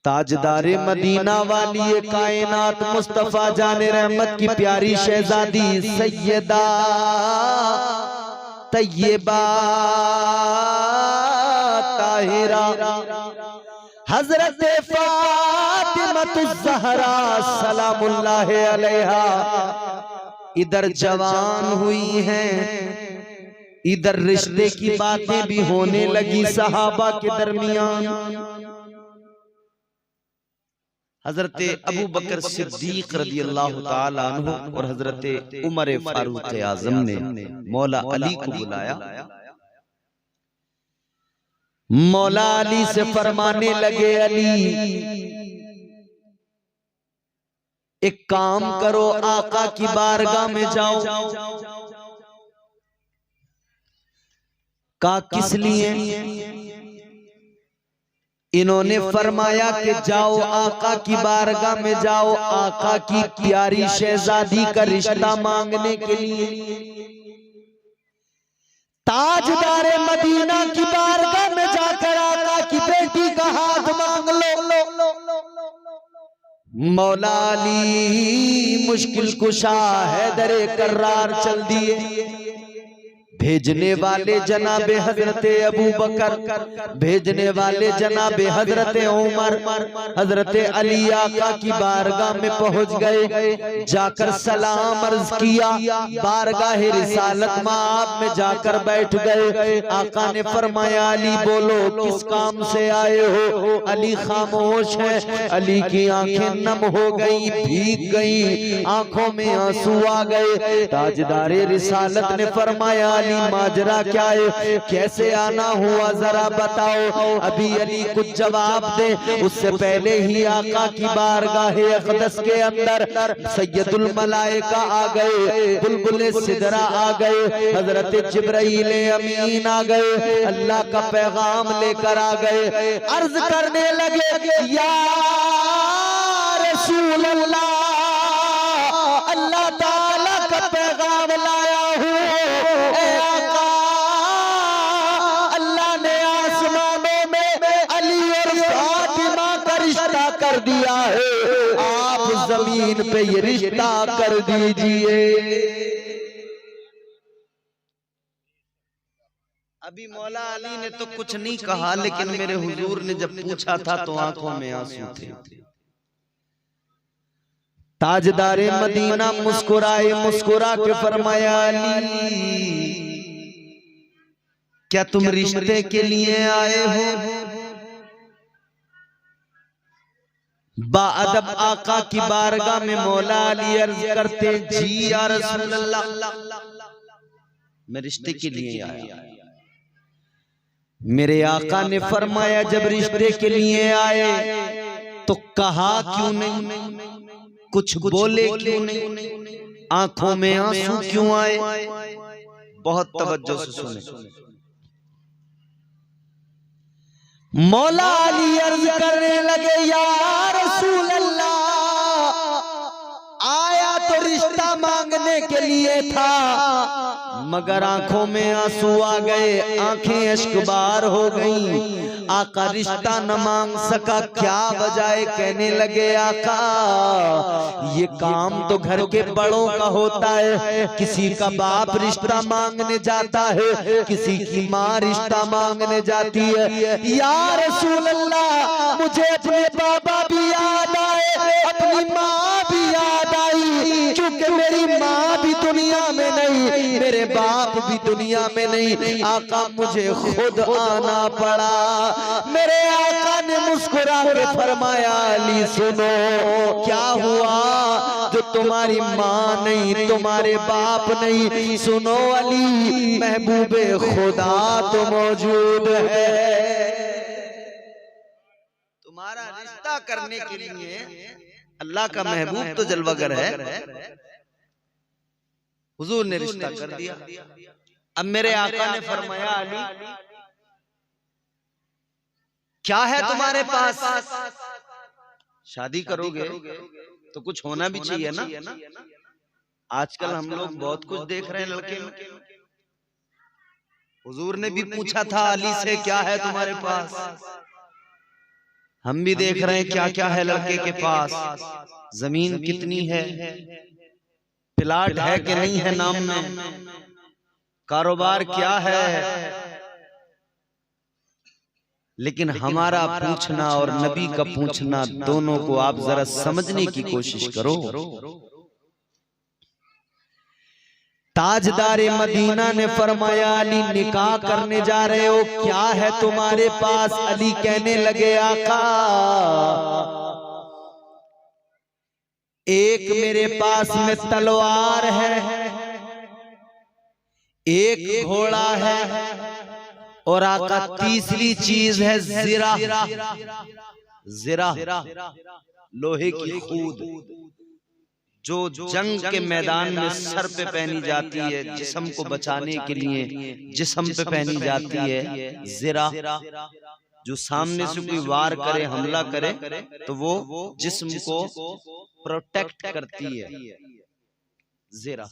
ताजदारे Medina वाली ये कायनात मुस्तफा जाने रहमत की प्यारी शहजादी सैयदा तैयबा ताहिरा हजरत फातिमातुज़ ज़हरा सलामुल्लाह अलैहा इधर जवान हुई हैं, इधर रिश्ते की बातें भी होने लगी सहाबा के दरमियान। हजरत अबू बकर सिद्दीक रज़ियल्लाहु ताला अन्हु और हजरत उमर फारूक आज़म ने मौला अली को बुलाया। मौला अली से फरमाने लगे, अली एक काम करो, आका की बारगाह में जाओ। का किस लिए? इन्होंने फरमाया कि जाओ आका की बारगाह में जाओ, आका की प्यारी शहजादी का रिश्ता मांगने के लिए। ताजदारे मदीना की बारगाह में जाकर आका की बेटी का हाथ मांग लो। मौला अली मुश्किल कुशा हैदरे कर्रार चल दिए। भेजने वाले जनाबे हजरत अबू बकर, भेजने वाले जनाबे हजरत उमर, हजरत अली आका की बारगाह में पहुंच गए। जाकर सलाम अर्ज किया, बारगाह रिसालत माब में जाकर बैठ गए। आका ने फरमाया, अली बोलो किस काम से आए हो? अली खामोश है। अली की आंखें नम हो गई, भीग गई, आंखों में आंसू आ गए। ताजदारे रिसालत ने फरमाया, माजरा क्या है, कैसे आना हुआ जरा बताओ। अभी अली कुछ जवाब दे, उससे पहले ही आका की बारगाह अक़दस के अंदर सैयदुल मलाइका आ गए, बुलबुल सिदरा आ गए, हजरत जिब्राइल अमीन आ गए, अल्लाह का पैगाम लेकर आ गए। अर्ज करने लगे, या रसूल अल्लाह, अल्लाह ताला का पैगाम लाया हूँ। कर दिया है, आप जमीन पे ये रिश्ता कर दीजिए। अभी मौला अली ने तो कुछ नहीं कहा, लेकिन मेरे हुजूर ने जब पूछा था तो आंखों में आंसू थे। ताजदारे मदीना मुस्कुराए, मुस्कुरा के फरमाया, अली क्या तुम रिश्ते के लिए आए हो? बाअदब आका की बारगाह में मौला अली अर्ज करते, जी या रसूल अल्लाह, मैं रिश्ते के लिए आया। मेरे आका ने फरमाया, जब रिश्ते के लिए आए तो कहा क्यों नहीं, कुछ बोले क्यों नहीं, आंखों में आंसू क्यों आए? बहुत तवज्जो से सुने। मौला अली अर्ज करने लगे, या रसूल अल्लाह, आया तो रिश्ता मांगने के लिए था, मगर आंखों में आंसू आ गए, आंखें अश्कबार हो गईं। आका रिश्ता न मांग सका, क्या बजाए? कहने लगे, आका ये काम तो घर के बड़ों का होता है। किसी का बाप रिश्ता मांगने जाता है, किसी की माँ रिश्ता मांगने जाती है। या रसूल अल्लाह, मुझे अपने बाबा भी याद आए, अपनी माँ भी याद आई, क्योंकि मेरी माँ भी दुनिया में नहीं, मेरे बाप भी दुनिया में नहीं। आका मुझे खुद आना पड़ा। मेरे आका ने मुस्कुरा के फरमाया, अली सुनो, क्या हुआ जो तुम्हारी माँ नहीं, तुम्हारे बाप नहीं? सुनो अली, महबूबे खुदा तो मौजूद है। तुम्हारा रिश्ता करने के लिए अल्लाह का महबूब तो जलवागर है। हुजूर ने रिश्ता कर दिया। अब मेरे आका ने फरमाया, अली क्या है तुम्हारे पास? शादी करोगे तो कुछ होना भी चाहिए ना। आजकल हम लोग बहुत कुछ देख रहे हैं लड़के में। हुजूर ने भी पूछा था अली से, क्या है तुम्हारे पास? हम भी देख रहे हैं क्या क्या है लड़के के पास, जमीन कितनी है, प्लाट है कि नहीं है नाम में, कारोबार क्या है। लेकिन हमारा पूछना और नबी का पूछना दोनों को आप जरा समझने की कोशिश करो। ताजदारे मदीना ने फरमाया अली निकाह करने जा रहे हो, क्या है तुम्हारे पास। अली कहने लगे आका एक मेरे पास में तलवार है, एक घोड़ा है, और आका तीसरी चीज है जिरा। जिरा लोहे की खूद जो जंग के मैदान में सर पे पहनी जाती है, जिस्म को बचाने के लिए जिस्म पे पहनी जाती है। जिरा जो सामने से कोई वार करे, हमला करे तो वो जिस्म को प्रोटेक्ट करती है। जिरा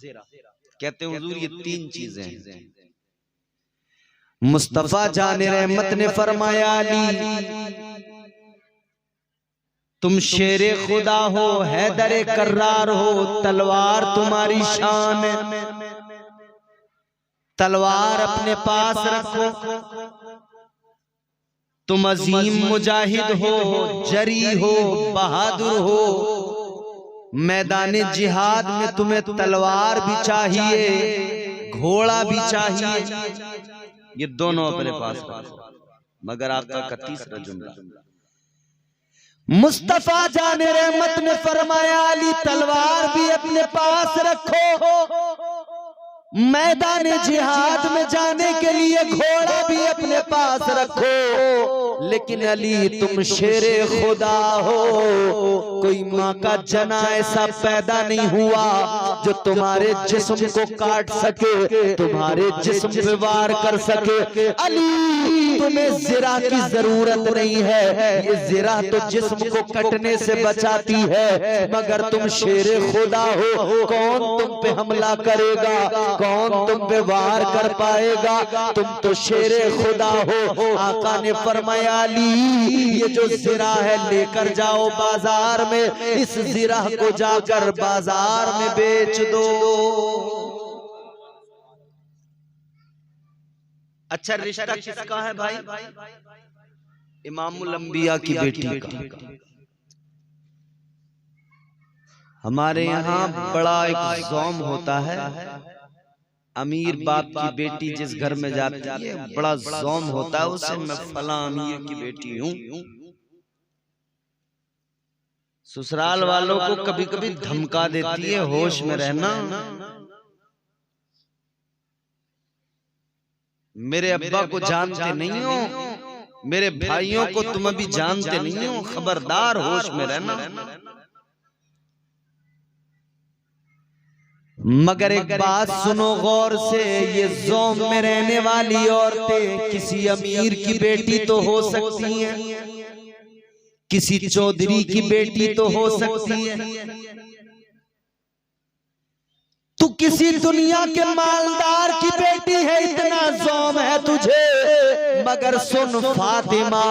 कहते हैं हुजूर ये तीन चीजें हैं। मुस्तफा जाने रहमत ने फरमाया अली तुम शेरे खुदा हो, हैदरे कर्रार हो, तलवार तुम्हारी शान है, तलवार अपने पास रखो। तुम अजीम मुजाहिद हो, जरी हो, बहादुर हो, मैदान जिहाद में तुम्हें तलवार भी चाहिए, घोड़ा भी चाहिए, ये दोनों अपने पास रखो। मगर आका का तीसरा जुमला मुस्तफा जाने रहमत ने फरमाया अली तलवार भी अपने पास रखो, मैदान जिहाद में जाने के लिए घोड़ा भी अपने पास रखो। लेकिन अली तुम शेरे खुदा हो, कोई माँ का जना ऐसा पैदा नहीं हुआ जो तुम्हारे जिस्म को काट सके, तुम्हारे जिस्म पे वार कर सके। अली तुम्हें जिरा की जरूरत नहीं है, ये जिरा तो जिस्म को कटने से बचाती है, मगर तुम शेरे खुदा हो, कौन तुम पे हमला करेगा, कौन तुम पे वार कर पाएगा, तुम तो शेरे खुदा हो। आका ने फरमाया अली ये जो जिरा है लेकर जाओ बाजार में, इस जिरा को जाकर बाजार में बेच दो। अच्छा रिश्ता किसका है भाई? इमामुल अंबिया की बेटी का। हमारे यहाँ बड़ा एक ज़ौम होता है, अमीर बाप की बेटी जिस घर में जाती है बड़ा ज़ौम होता है उसे, मैं फला अमीर की बेटी हूँ। ससुराल वालों को कभी कभी धमका देती है, होश में रहना, मेरे अब्बा को जानते नहीं हो, मेरे भाइयों को तुम अभी जानते नहीं हो, खबरदार होश में रहना। मगर एक बात सुनो गौर से, ये ज़ौम में रहने वाली औरतें किसी अमीर की बेटी तो हो सकती हैं, किसी चौधरी की बेटी तो हो सकती है, तू किसी दुनिया के मालदार की बेटी है, इतना ज़ौम है तुझे। मगर सुन फातिमा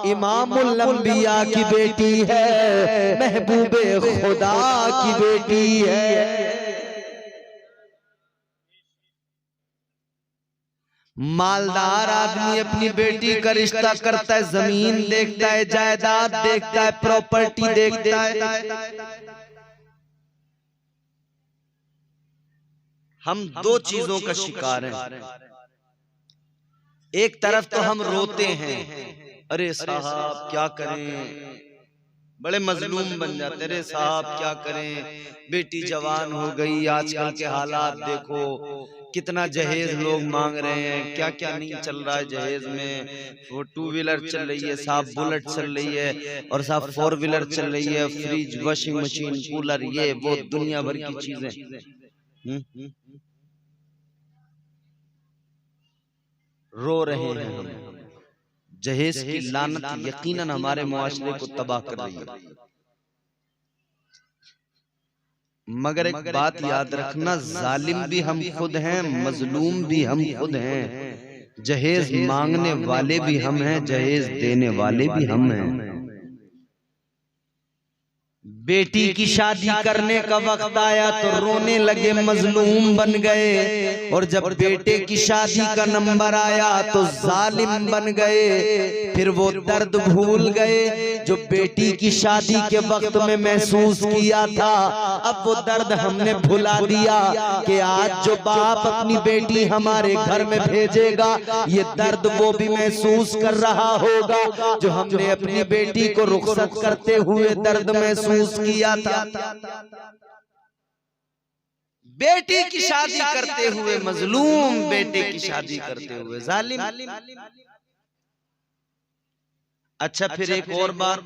इमामुल अंबिया की बेटी है, महबूबे खुदा की बेटी है। मालदार आदमी अपनी बेटी का रिश्ता करता है, जमीन देखता है, जायदाद देखता है, प्रॉपर्टी देखता है। हम दो चीजों का शिकार हैं। एक तरफ तो हम रोते हैं, अरे साहब क्या करें, बड़े मजलूम बन जाते, अरे साहब क्या करें, बेटी जवान हो गई, आजकल के हालात देखो, कितना जहेज लोग मांग रहे हैं, क्या क्या नहीं चल रहा है जहेज में। वो 2 व्हीलर चल रही है साहब, बुलेट चल रही है, और साहब 4 व्हीलर चल रही है, फ्रिज, वॉशिंग मशीन, कूलर, ये वो दुनिया भर की चीजें। रो रहे हैं हम, जहेज की लानत यकीनन हमारे मुआशरे को तबाह कर रही है। मगर एक बात याद रखना, जालिम भी हम खुद हैं, मजलूम भी हम खुद हैं, जहेज मांगने वाले भी हम हैं, जहेज देने वाले भी हम हैं। बेटी की शादी करने का वक्त आया तो रोने लगे, मजलूम बन गए। और जब बेटे की शादी का नंबर आया तो जालिम बन गए। फिर वो दर्द भूल गए जो बेटी की शादी के वक्त में महसूस किया था। अब वो दर्द हमने भुला दिया कि आज जो बाप अपनी बेटी हमारे घर में भेजेगा, ये दर्द वो भी महसूस कर रहा होगा जो हमने अपनी बेटी को रुखसत करते हुए दर्द महसूस किया था। बेटी की शादी करते हुए मजलूम, बेटे की शादी करते हुए जालिम। अच्छा, फिर एक और बार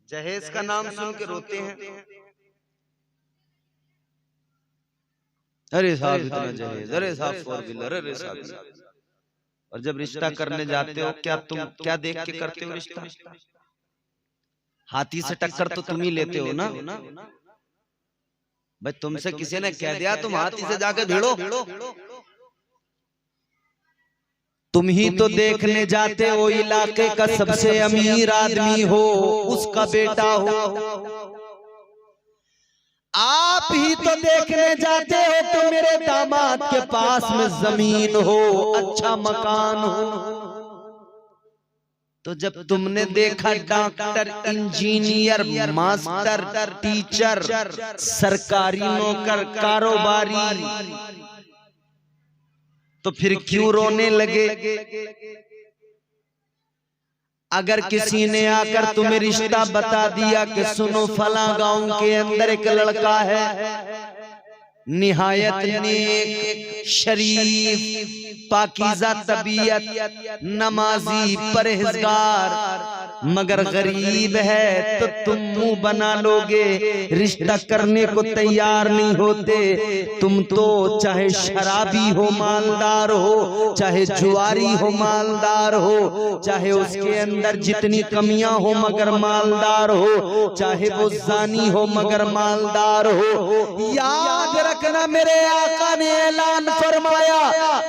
जहेज का नाम सुन के रोते हैं। अरे साहब इतना जहेज, अरे साहब फोर व्हीलर, अरे साहब। और जब रिश्ता करने जाते हो क्या तुम क्या देख के करते हो रिश्ता? हाथी से टक्कर तो तुम ही लेते हो ना भाई। तुमसे किसी ने कह दिया तुम हाथी से जाके भिड़ो, तुम ही तो देखने जाते हो इलाके का सबसे अमीर आदमी हो, उसका बेटा हो। आप ही तो देखने जाते हो तो मेरे दामाद के पास में जमीन हो, अच्छा मकान हो। तो जब तुमने देखा डॉक्टर, इंजीनियर, मास्टर, टीचर, सरकारी नौकर, कारोबारी, तो फिर क्यों रोने लगे? अगर किसी ने आकर तुम्हें रिश्ता बता दिया कि सुनो फला गांव के अंदर एक लड़का है, निहायत नेक, शरीफ, पाकीज़ा तबीयत, नमाजी, परहेजगार, मगर गरीब है, तो तुम मुंह बना लोगे, रिश्ता करने को तैयार नहीं होते। तुम तो चाहे शराबी हो, मालदार हो, चाहे जुआरी हो, मालदार हो, चाहे उसके अंदर जितनी कमियां हो मगर मालदार हो, चाहे वो जानी हो मगर मालदार हो। याद रखना, मेरे आका ने ऐलान फरमाया,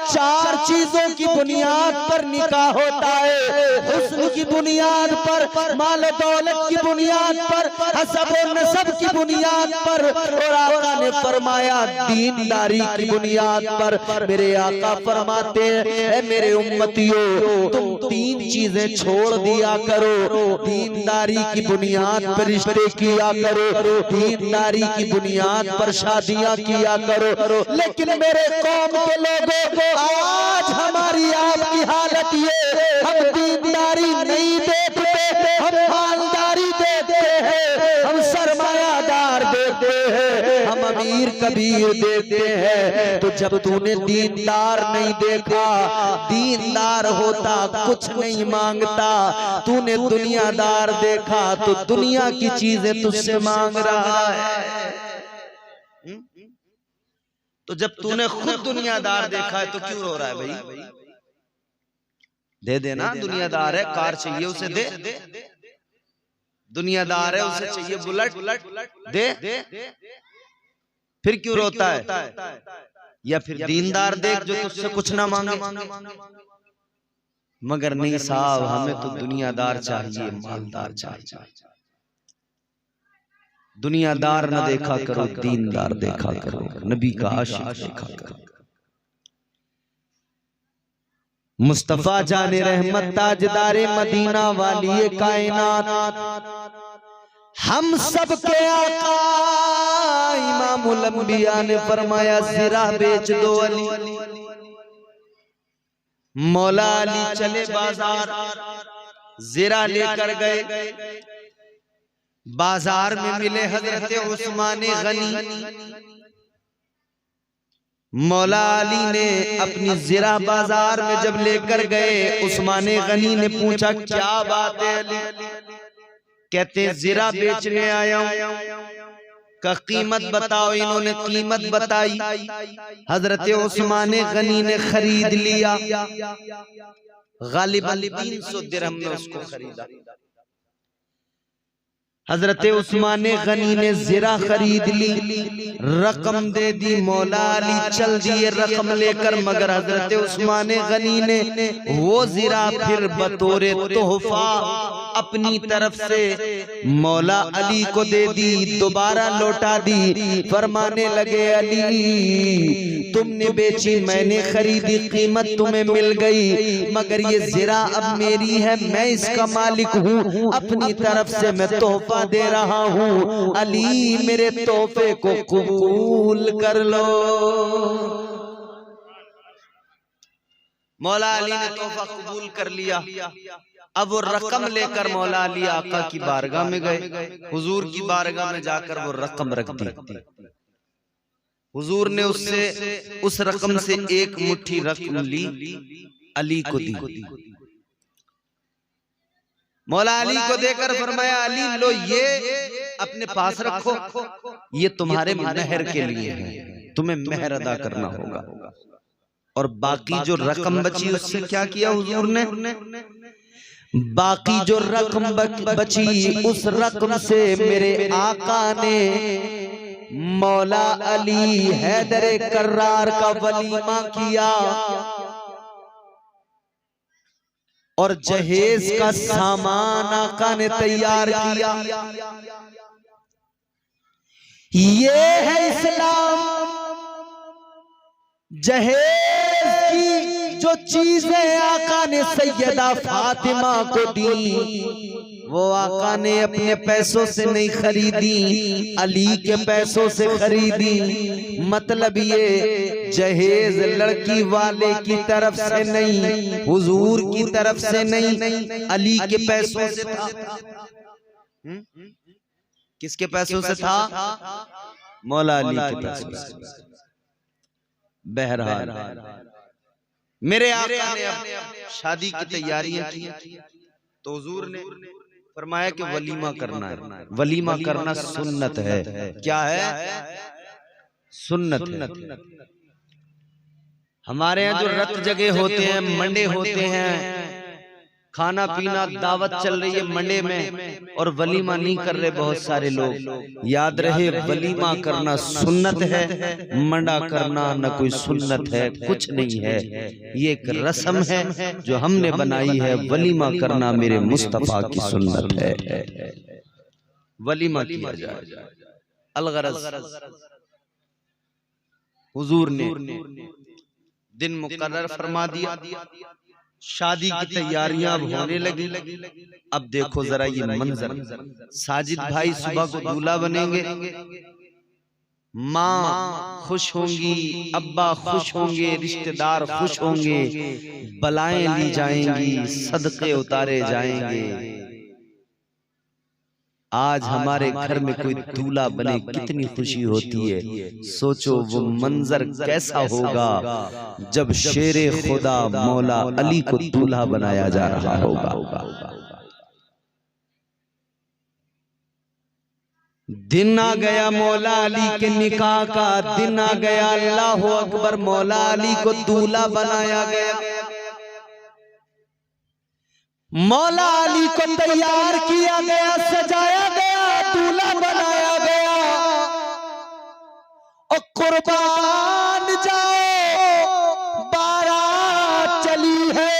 4 चीजों की बुनियाद पर निकाह होता है। हुस्न की बुनियाद पर, माल दौलत की बुनियाद पर, हसब और नसब की बुनियाद पर, और आका ने फरमाया दीनदारी की बुनियाद पर। मेरे आका फरमाते हैं, मेरे उम्मतियों, तुम 3 चीजें छोड़ दिया करो। दीनदारी की बुनियाद पर रिश्ते किया करो, दीनदारी की बुनियाद पर शादियां किया करो। लेकिन मेरे कौम के लोगों, आज हमारी आपकी हालत ये, हम दीनदारी नहीं देखते, हम मालदारी देखते हैं, हम सरमायादार देखते हैं, हम अमीर कबीर देखते हैं। तो जब तूने दीनदार नहीं देखा, दीनदार होता कुछ नहीं मांगता, तूने दुनियादार देखा तो दुनिया की चीजें तुझसे मांग रहा है। तो जब तूने खुद दुनियादार देखा है तो क्यों रो रहा है भाई? दे देना, दुनियादार है, कार चाहिए उसे दे, दुनियादार है उसे चाहिए बुलेट, दे। फिर क्यों रोता है? या फिर दीनदार देख जो तुझसे कुछ ना मांगे। मगर नहीं साहब, हमें तो दुनियादार चाहिए, मालदार चाहिए। दुनियादार न देखा करो, दीनदार देखा करो, नबी का आशिक देखा करो। मुस्तफा जाने रहमत, ताजदारे मदीना, वाली कायनात, हम सब के आका इमामुल अंबिया ने फरमाया, ज़रा बेच दो अली। मौला अली चले बाजार, ज़रा लेकर गए। बाजार में मिले हजरत उस्मान गनी। मौला अली ने अपनी ज़रा बाजार में जब लेकर गए, उस्मान गनी ने पूछा क्या बात है अली? कहते ज़रा बेचने आया हूं, का कीमत बताओ। इन्होंने कीमत बताई, हजरत उस्मान गनी ने खरीद लिया। गालिबन 300 दिरहम में उसको खरीदा। हजरत उस्मान गनी ने ज़रा खरीद ली, रकम दे दी, मौला अली चल दिए रकम लेकर, मगर हजरत उस्मान गनी ने वो ज़रा फिर बतौरे तोहफा अपनी तरफ से मौला अली को दे दी, दोबारा लौटा दी। फरमाने लगे अली तुमने बेची, मैंने खरीदी, कीमत तुम्हें मिल गई, मगर ये ज़रा अब मेरी है, मैं इसका मालिक हूँ, अपनी तरफ से मैं तोहफा दे रहा हूँ। अली मेरे तोहफे को कबूल कर लो। मौला अली ने तोहफा कबूल कर लिया। अब वो रकम लेकर मौला अली आका की बारगाह में गए, हुजूर की बारगाह में जाकर वो रकम रख दी। हुजूर ने उससे उस रकम से एक मुट्ठी रकम ली, अली को दी। मौला अली को देकर फरमाया अली लो ये अपने पास रखो, ये तुम्हारे मेहर के लिए है, तुम्हें मेहर अदा करना होगा। और बाकी जो रकम बची उससे क्या किया हुजूर ने? बाकी जो रकम बची उस रकम से मेरे आका ने मौला अली हैदर कर्रार का वलीमा किया और जहेज का सामान आका ने तैयार किया। ये है इस्लाम। जहेज की जो चीजें आका ने सैयदा फातिमा को दी, वो आका ने अपने पैसों से नहीं खरीदी, अली के पैसों से खरीदी। मतलब ये जहेज लड़की वाले की तरफ से नहीं, हुजूर की तरफ से नहीं, अली के पैसों से था। किसके पैसों से था? मौला अली के पैसों से। बहरहाल मेरे आका ने शादी की तैयारियां की तो हुजूर ने फरमाया कि वलीमा करना है। वलीमा करना सुन्नत है। क्या है? सुन्नत है। हमारे यहाँ जो रत जगह होते हैं, मंडे होते हैं, खाना पीना दावत चल रही है मंडे में और वलीमा नहीं कर रहे बहुत सारे लोग। याद रहे वलीमा करना सुन्नत है, मंडा करना न कोई सुन्नत है, कुछ नहीं है। ये एक रस्म है जो हमने बनाई है। वलीमा करना मेरे मुस्तफा की सुन्नत है। वलीमा किया जाए। अलगरज हुजूर ने दिन मुकर्रर फरमा दिया, शादी की तैयारियां अब होने लगी। अब देखो जरा ये मंजर, साजिद भाई सुबह को दूल्हा बनेंगे, माँ खुश होंगी, अब्बा खुश होंगे, रिश्तेदार खुश होंगे, बलाएं ली जाएंगी, सदके उतारे जाएंगे। आज हमारे घर में कोई दूल्हा बने कितनी खुशी होती है। सोचो वो मंजर कैसा होगा जब शेरे खुदा मौला अली को दूल्हा बनाया जा रहा होगा। दिन आ गया मौला अली के निकाह का, दिन आ गया। अल्लाह अकबर। मौला अली को दूल्हा बनाया गया। मौला अली को तैयार किया गया, सजाया गया, दूल्हा बनाया गया। और कुर्बान जाओ बारात चली है,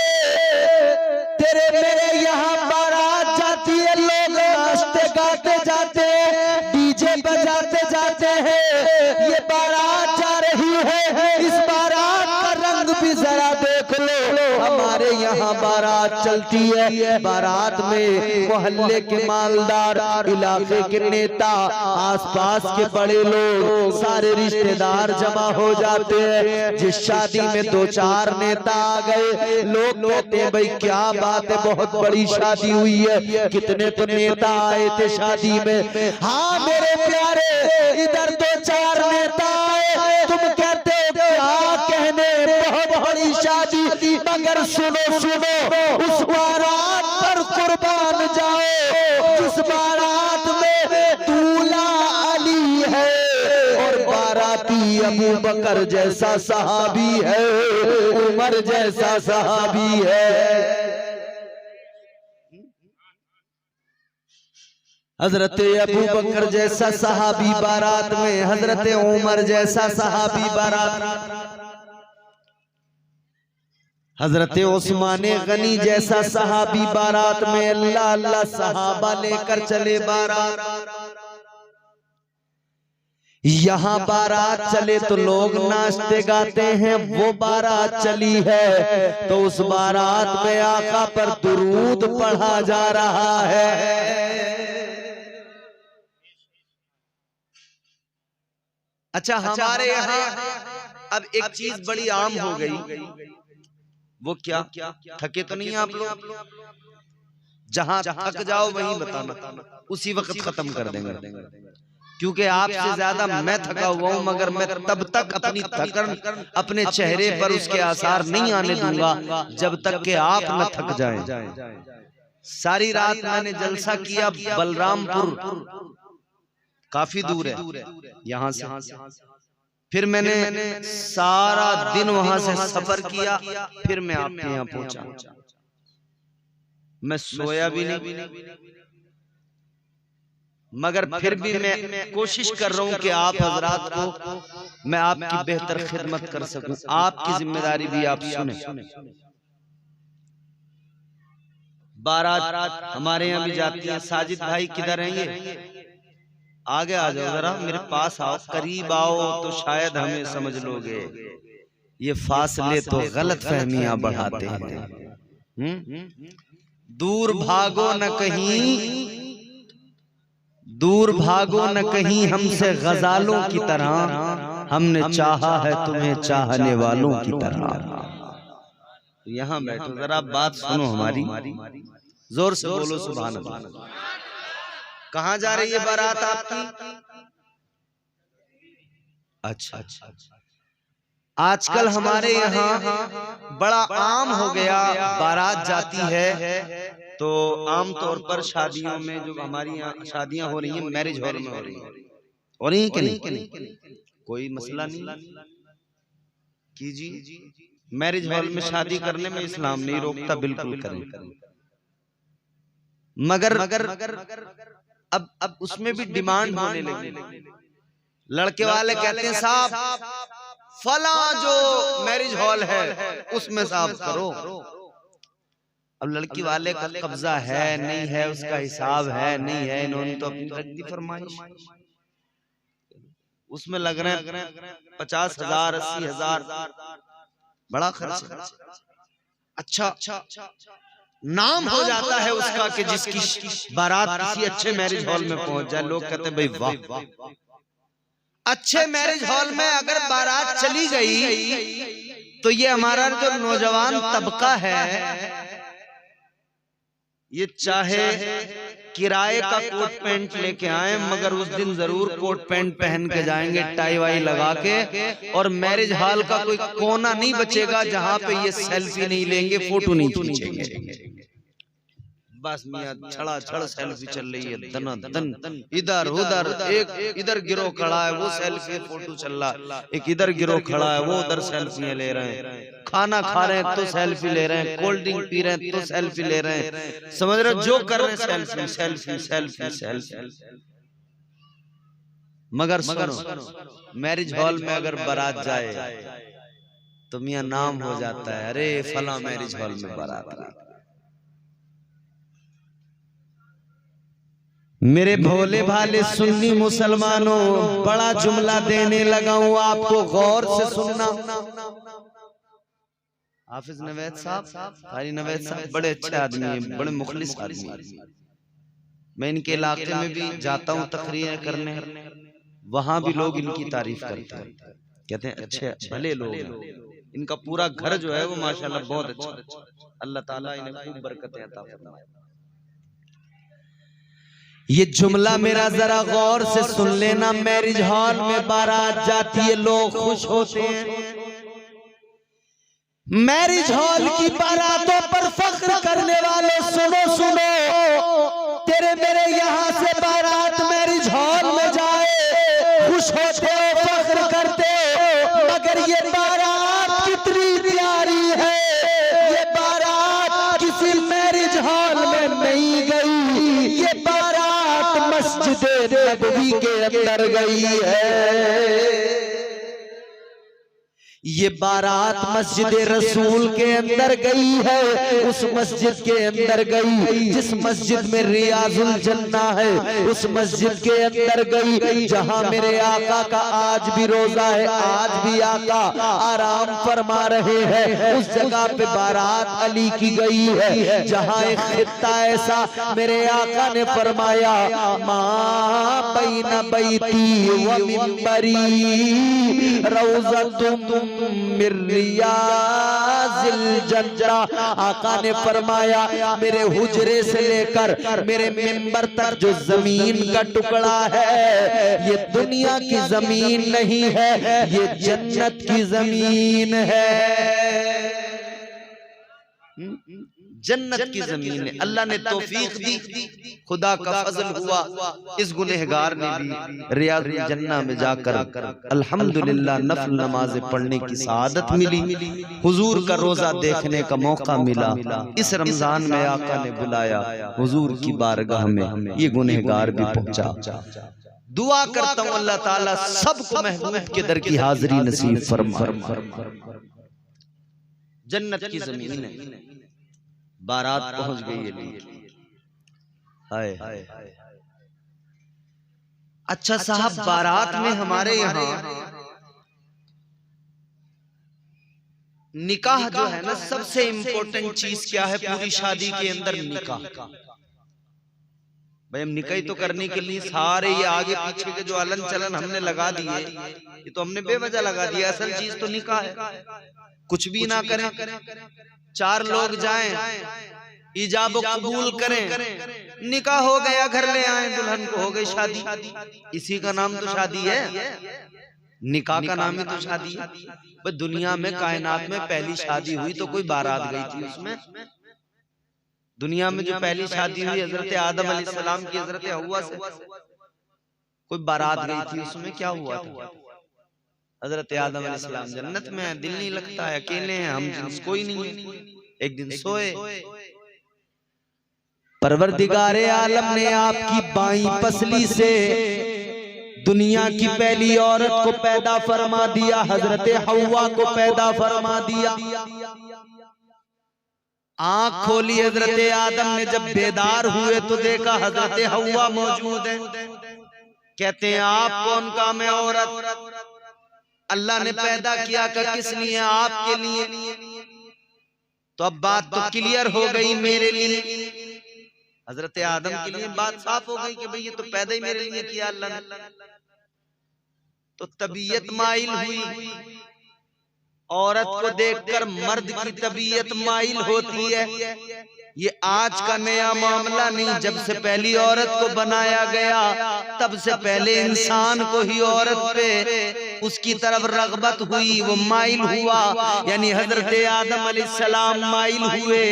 तेरे मेरे यहाँ बारात जाती है। लोग नाचते गाते जाते हैं, डीजे बजाते जाते हैं। ये बारात जा रही है, इस बारात का रंग भी जरा देख लो। हमारे यहाँ बारात चलती है, बारात में मोहल्ले के मालदार, इलाके के नेता, आसपास के बड़े लोग, सारे रिश्तेदार जमा हो जाते हैं। जिस शादी में 2-4 नेता आ गए, लोग कहते हैं भाई क्या बात है, बहुत बड़ी शादी हुई है, कितने तो नेता आए थे शादी में। हाँ मेरे प्यारे, इधर 2-4 नेता आए, तुम कहते हो क्या कहने, बहुत बड़ी शादी। मगर सुनो सुनो, उस बारात पर कुर्बान जाओ जिस बारात में दूल्हा अली है और बाराती अबू बकर जैसा सहाबी है, उमर जैसा सहाबी है। हजरत अबू बकर जैसा सहाबी बारात में, हजरत उमर जैसा सहाबी बारात, हजरत उस्मान गनी जैसा सहाबी बारात में। अल्लाह अल्लाह सहाबा लेकर चले बारात। यहाँ बारात चले तो लोग नाचते गाते हैं, वो बारात चली है तो उस बारात में आका पर दुरूद पढ़ा जा रहा है। अच्छा, हमारे यहाँ अब एक चीज बड़ी आम हो गई, वो क्या? थके तो नहीं आप लोग? जहां थक जाओ वहीं बताना, उसी वक्त खत्म कर देंगे, क्योंकि आपसे ज्यादा मैं थका हुआ हूं, मगर मैं तब तक अपनी थकन अपने चेहरे पर उसके आसार नहीं आने दूंगा जब तक कि आप न थक जाएं। सारी रात मैंने जलसा किया, बलरामपुर काफी दूर है यहाँ से, फिर मैंने सारा दिन वहां से सफर किया, फिर मैं आपके यहाँ पहुंचा। मैं सोया भी नहीं, मगर फिर भी मैं कोशिश कर रहा हूं कि आप हजरात को मैं आपकी बेहतर खिदमत कर सकूं। आपकी जिम्मेदारी भी आप सुने। बारात हमारे यहाँ भी जाती है। साजिद भाई किधर हैं? ये आगे आ जाओ, जरा मेरे पास आओ, करीब आओ तो शायद हमें समझ लोगे। ये फासले तो गलत फहमियां बढ़ाते हैं। दूर भागो न कहीं, दूर भागो न कहीं हमसे गजालों की तरह, हमने चाहा है तुम्हें चाहने वालों की तरह। यहाँ बैठो, जरा बात सुनो हमारी, जोर से बोलो सुभान अल्लाह। कहाँ जा रही है बारात आपकी? अच्छा, आजकल हमारे यहाँ बड़ा आम हो गया, बारात जाती है तो आम तौर पर शादियों में, जो हमारी यहाँ शादियां हो रही हैं मैरिज हॉल में हो रही हैं कि नहीं? कोई मसला नहीं कीजिए, मैरिज हॉल में शादी करने में इस्लाम नहीं रोकता, बिल्कुल करें। मगर अब उसमें भी डिमांड होने लगी। लड़के वाले कहते हैं साहब फला जो मैरिज हॉल है उसमें साहब करो। अब लड़की वाले का कब्जा है नहीं है, उसका हिसाब है नहीं है, इन्होंने तो अपनी रख दी फरमाइश, उसमें लग रहे हैं 50,000 80,000, बड़ा खर्च। अच्छा, नाम हो जाता है उसका कि जिसकी बारात किसी अच्छे मैरिज हॉल में पहुंच जाए, लोग कहते हैं भाई वाह। अच्छे मैरिज हॉल में अगर बारात चली गई तो ये हमारा जो नौजवान तबका है, ये चाहे किराए का कोट पैंट लेके आए, मगर उस दिन जरूर कोट पैंट पहन के जाएंगे, टाई वाई लगा के, और मैरिज हॉल का कोई कोना नहीं बचेगा जहां पे ये सेल्फी नहीं लेंगे, फोटो नहीं खींचेंगे। बस मियां छड़ा छड़ सेल्फी चल रही है, दना दन, इधर उधर, एक इधर गिरोह खड़ा है वो सेल्फी फोटो चल रहा, एक इधर गिरोह खड़ा है वो उधर सेल्फी ले रहे हैं, खाना खा रहे हैं तो सेल्फी ले रहे हैं, कोल्ड ड्रिंक पी रहे हैं तो सेल्फी ले रहे हैं, समझ रहे जो कर रहे हैं सेल्फी सेल्फी सेल्फी सेल्फी। मगर सुनो, मैरिज हॉल में अगर बारात जाए तो मियां नाम हो जाता है, अरे फला मैरिज हॉल में बारात आई। मेरे भोले भाले सुन्नी मुसलमानों, बड़ा जुमला देने लगा हूं आपको, गौर से सुनना। हाफिज नवेद साहब, भाई नवेद साहब बड़े अच्छे आदमी हैं, बड़े मुखलिस आदमी हैं। मैं इनके इलाके में भी जाता हूं तकरीरें करने, वहां भी लोग इनकी तारीफ करते हैं, कहते हैं अच्छे भले लोग हैं। इनका पूरा घर जो है वो माशाल्लाह बहुत अच्छा, अल्लाह ताला इन्हें खूब बरकतें अता फरमाए। ये जुमला मेरा जरा गौर से सुन लेना। मैरिज हॉल में बारात जाती है, लोग खुश होते हैं। मैरिज हॉल की बारातों पर फख्र करने वाले सुनो सुनो, तेरे मेरे यहाँ से बारात मैरिज हॉल में जाए, खुश होते हो, फख्र करते हो, मगर ये बारात कितनी प्यारी है, ये बारात किसी मैरिज हॉल में नहीं गई, ये बारात मस्जिद नबवी के अंदर गई है। ये बारात मस्जिद रसूल के अंदर गई है, उस मस्जिद के अंदर गई जिस मस्जिद में रियाजुल जन्ना है, उस मस्जिद के अंदर गई जहां मेरे आका का आज भी रोजा है, आज भी आका आराम फरमा रहे हैं। उस जगह पे बारात अली की गई है, जहां एक खित्ता ऐसा मेरे आका ने फरमाया, मां बैना बैती व मिंबरी रौज़तुम मिर रियाज़िल जन्ना। आका ने फरमाया मेरे हुजरे से लेकर मेरे मिंबर तक जो जमीन का टुकड़ा है, ये दुनिया की जमीन नहीं है, ये जन्नत की जमीन है। जन्नत की जमीन है। अल्लाह ने तौफीक दी, खुदा का फजल हुआ, इस गुनहगार ने भी रियाज़ जन्ना में जाकर अल्हम्दुलिल्लाह नफल नमाज़ें पढ़ने की सआदत मिली, हुजूर का रोजा देखने का मौका मिला। इस रमजान में आका ने बुलाया हुजूर की बारगाह में, ये गुनहगार भी पहुंचा। दुआ करता हूं अल्लाह ताला सबको महबूब के दर की हाजिरी नसीब फरमाए। जन्नत की जमीन है, बारात पहुंच गई है। हाय अच्छा साहब, बारात में हमारे यहाँ निकाह जो है ना, सबसे इंपॉर्टेंट चीज क्या है पूरी शादी के अंदर? निकाह। भाई हम निकाह तो करने के लिए सारे ये आगे पीछे के जो अलन चलन हमने लगा दिए, ये तो हमने बेवजह लगा दिया। असल चीज तो निकाह है। कुछ भी ना करें, चार लोग जाएं, इजाब कबूल करें, निकाह हो गया, घर ले आए दुल्हन को, हो गई शादी। इसी का नाम तो शादी है, निकाह का नाम ही तो शादी है। भाई दुनिया में कायनात में पहली शादी हुई तो कोई बारात गई थी उसमें? दुनिया में जो पहली शादी हुई हजरत आदम अलैहिस्सलाम की हजरत हव्वा से, कोई बारात गई थी उसमें? क्या हुआ था? हजरत आदम अलैहिस्सलाम जन्नत में है, दिल नहीं लगता है, अकेले हैं हम, कोई नहीं है। एक दिन सोए, परवरदिगारे आलम ने आपकी बाईं पसली से दुनिया की पहली औरत को पैदा फरमा दिया, हजरत हव्वा को पैदा फरमा दिया। आंख खोली हजरत आदम ने, जब बेदार हुए तो देखा हजरत हव्वा मौजूद है। कहते हैं आप कौन काम है? औरत अल्लाह ने पैदा किया कर किस लिए? आपके लिए। तो अब बात तो क्लियर हो गई मेरे लिए, हजरत आदम के लिए बात साफ हो गई कि भाई ये तो पैदा ही मेरे लिए किया अल्लाह ने। तो तबीयत माइल हुई, औरत को देखकर मर्द की तबीयत माइल होती है। ये आज का नया मामला नहीं, जब से पहली औरत को बनाया गया तब से पहले इंसान को ही औरत पे उसकी तरफ रगबत हुई, वो माइल हुआ। यानी हजरत आदम अलैहिस्सलाम माइल हुए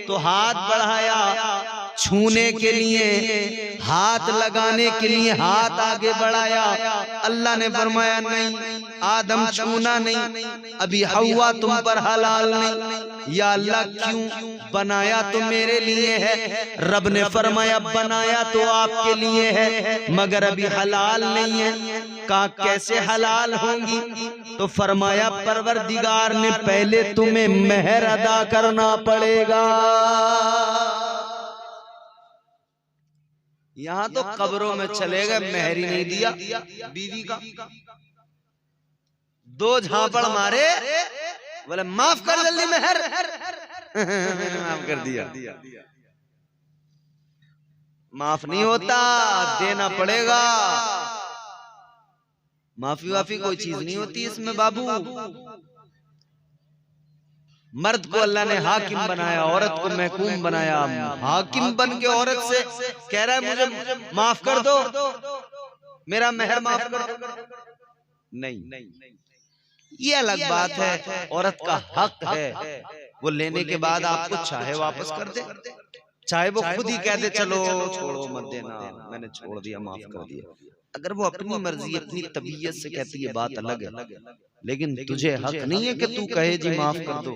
तो हाथ बढ़ाया छूने के लिए, हाथ लगाने के लिए हाथ आगे बढ़ाया। अल्लाह ने फरमाया नहीं आदम छूना नहीं, अभी हव्वा तुम पर हलाल नहीं। या अल्लाह क्यों? बनाया तो मेरे लिए है। रब ने फरमाया बनाया तो आपके लिए है, मगर अभी हलाल नहीं है। कहा कैसे हलाल होंगी? तो फरमाया परवरदिगार ने पहले तुम्हें मेहर अदा करना पड़ेगा। यहाँ तो कब्रों में चले गए, मेहर ही नहीं दिया बीवी का। दो झापड़ मारे, बोले माफ कर जल्दी मेहर। मैंने माफ कर दिया। माफ नहीं होता, देना पड़ेगा। माफी वाफी कोई चीज नहीं होती इसमें बाबू। मर्द को अल्लाह ने हाकिम बनाया, औरत को महकूम बनाया। हाकिम बन के औरत से कह रहा है मुझे माफ कर दो, मेरा मेहर माफ कर दो। नहीं, ये अलग बात है। औरत का हक है, वो लेने के बाद आपको चाहे वापस कर दे, चाहे वो खुद ही कह दे चलो छोड़ो मत देना, मैंने छोड़ दिया, माफ कर दिया। अगर वो अपनी मर्जी अपनी तबीयत से कहती है बात अलग है, लेकिन तुझे हक नहीं है कि तू कहे जी माफ कर दो।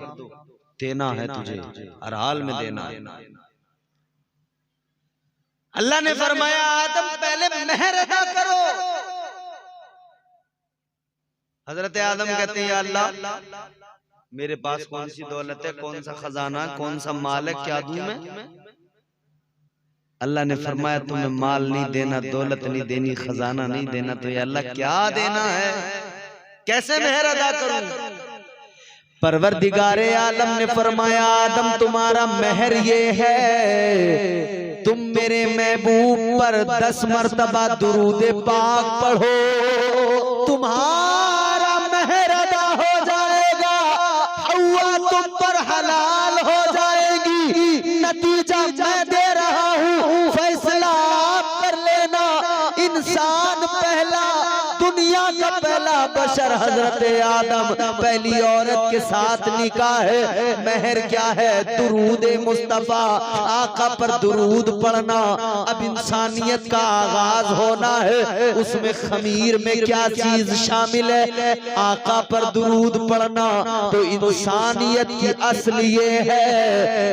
देना है तुझे, हर हाल में देना है। अल्लाह ने फरमाया आदम पहले मेहर अदा करो। हजरत आदम कहते हैं या अल्लाह मेरे पास कौन सी दौलत है, कौन सा खजाना, कौन सा माल है, क्या दूं मैं? अल्लाह ने फरमाया तुम्हें माल नहीं देना, दौलत नहीं देनी, खजाना नहीं देना, तो या अल्लाह क्या देना है, कैसे मेहर अदा करूं? परवरदिगारे आलम ने फरमाया आदम तुम्हारा मेहर ये है तुम मेरे महबूब पर 10 मर्तबा दुरूद पाक पढ़ो, तुम्हारा मेहर अदा हो जाएगा, हव्वा तुम पर हलाल हो जाएगी। नतीजा मैं दे रहा हूँ, फैसला आप कर लेना। इंसान पहला, दुनिया का पहला बशर हजरत आदम, पहली औरत के साथ निकाह है। मेहर क्या है? दुरूद मुस्तफा, आका पर दुरूद पढ़ना। अब इंसानियत का आगाज होना है, उसमें खमीर में क्या चीज शामिल है? आका पर दुरूद पढ़ना। तो इंसानियत की असल ये है,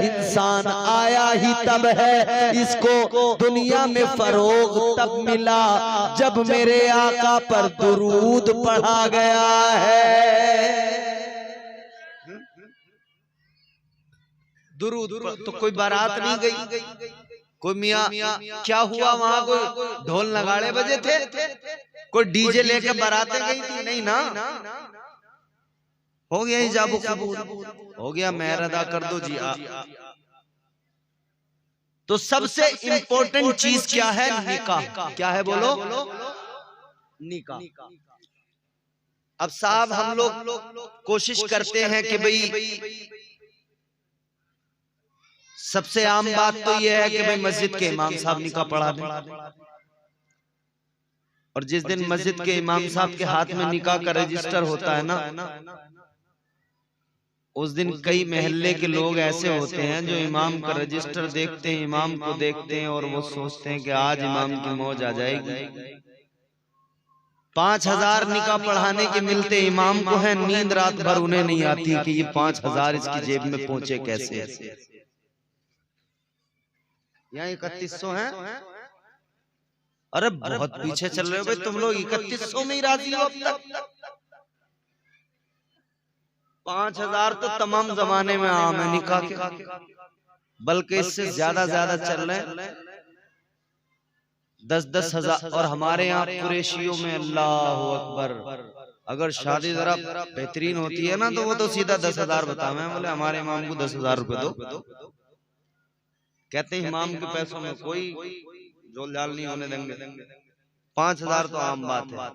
इंसान आया ही तब है, इसको दुनिया में फरोग तब मिला जब मेरे आका पर दुरूद पढ़ा गया है। दुरूद तो कोई बारात नहीं गई, कोई मियाँ क्या हुआ वहां, कोई ढोल नगाड़े बजे थे, कोई डीजे लेके बारातें गई थी? नहीं ना। हो गया हिजाब कबूल, हो गया मेहर अदा कर दो जी। तो सबसे इंपॉर्टेंट चीज क्या है? निकाह। क्या है बोलो? निकाह। अब साहब हम लोग कोशिश करते हैं कि भाई सबसे आम बात तो यह है कि भाई मस्जिद के इमाम साहब निकाह पढ़ा दें, और जिस दिन मस्जिद के इमाम साहब के हाथ में निकाह का रजिस्टर होता है ना, उस दिन कई महल्ले के लोग ऐसे होते हैं जो इमाम का रजिस्टर देखते हैं, इमाम को देखते हैं और वो सोचते हैं कि आज इमाम की मौज आ जाएगी। 5000 निकाह पढ़ाने के मिलते इमाम को है, नींद रात भर उन्हें नहीं आती कि ये 5000 इसकी जेब में पहुंचे कैसे। यहाँ 3100 हैं, अरे बहुत पीछे चल रहे हो भाई तुम लोग, 3100 में ही राजी हो अब तक? 5000 तो तमाम जमाने में आम है निकाह के, बल्कि इससे ज्यादा चल रहे हैं, 10-10 हजार। और हमारे यहाँ कुरैशियों में अल्लाह अकबर, अगर शादी जरा बेहतरीन होती है ना तो वो तो सीधा 10,000 बतावे, बोले हमारे इमाम को 10,000 रुपए दो। कहते हैं इमाम के पैसों में कोई जोल जाल नहीं होने देंगे। 5000 तो आम बात है।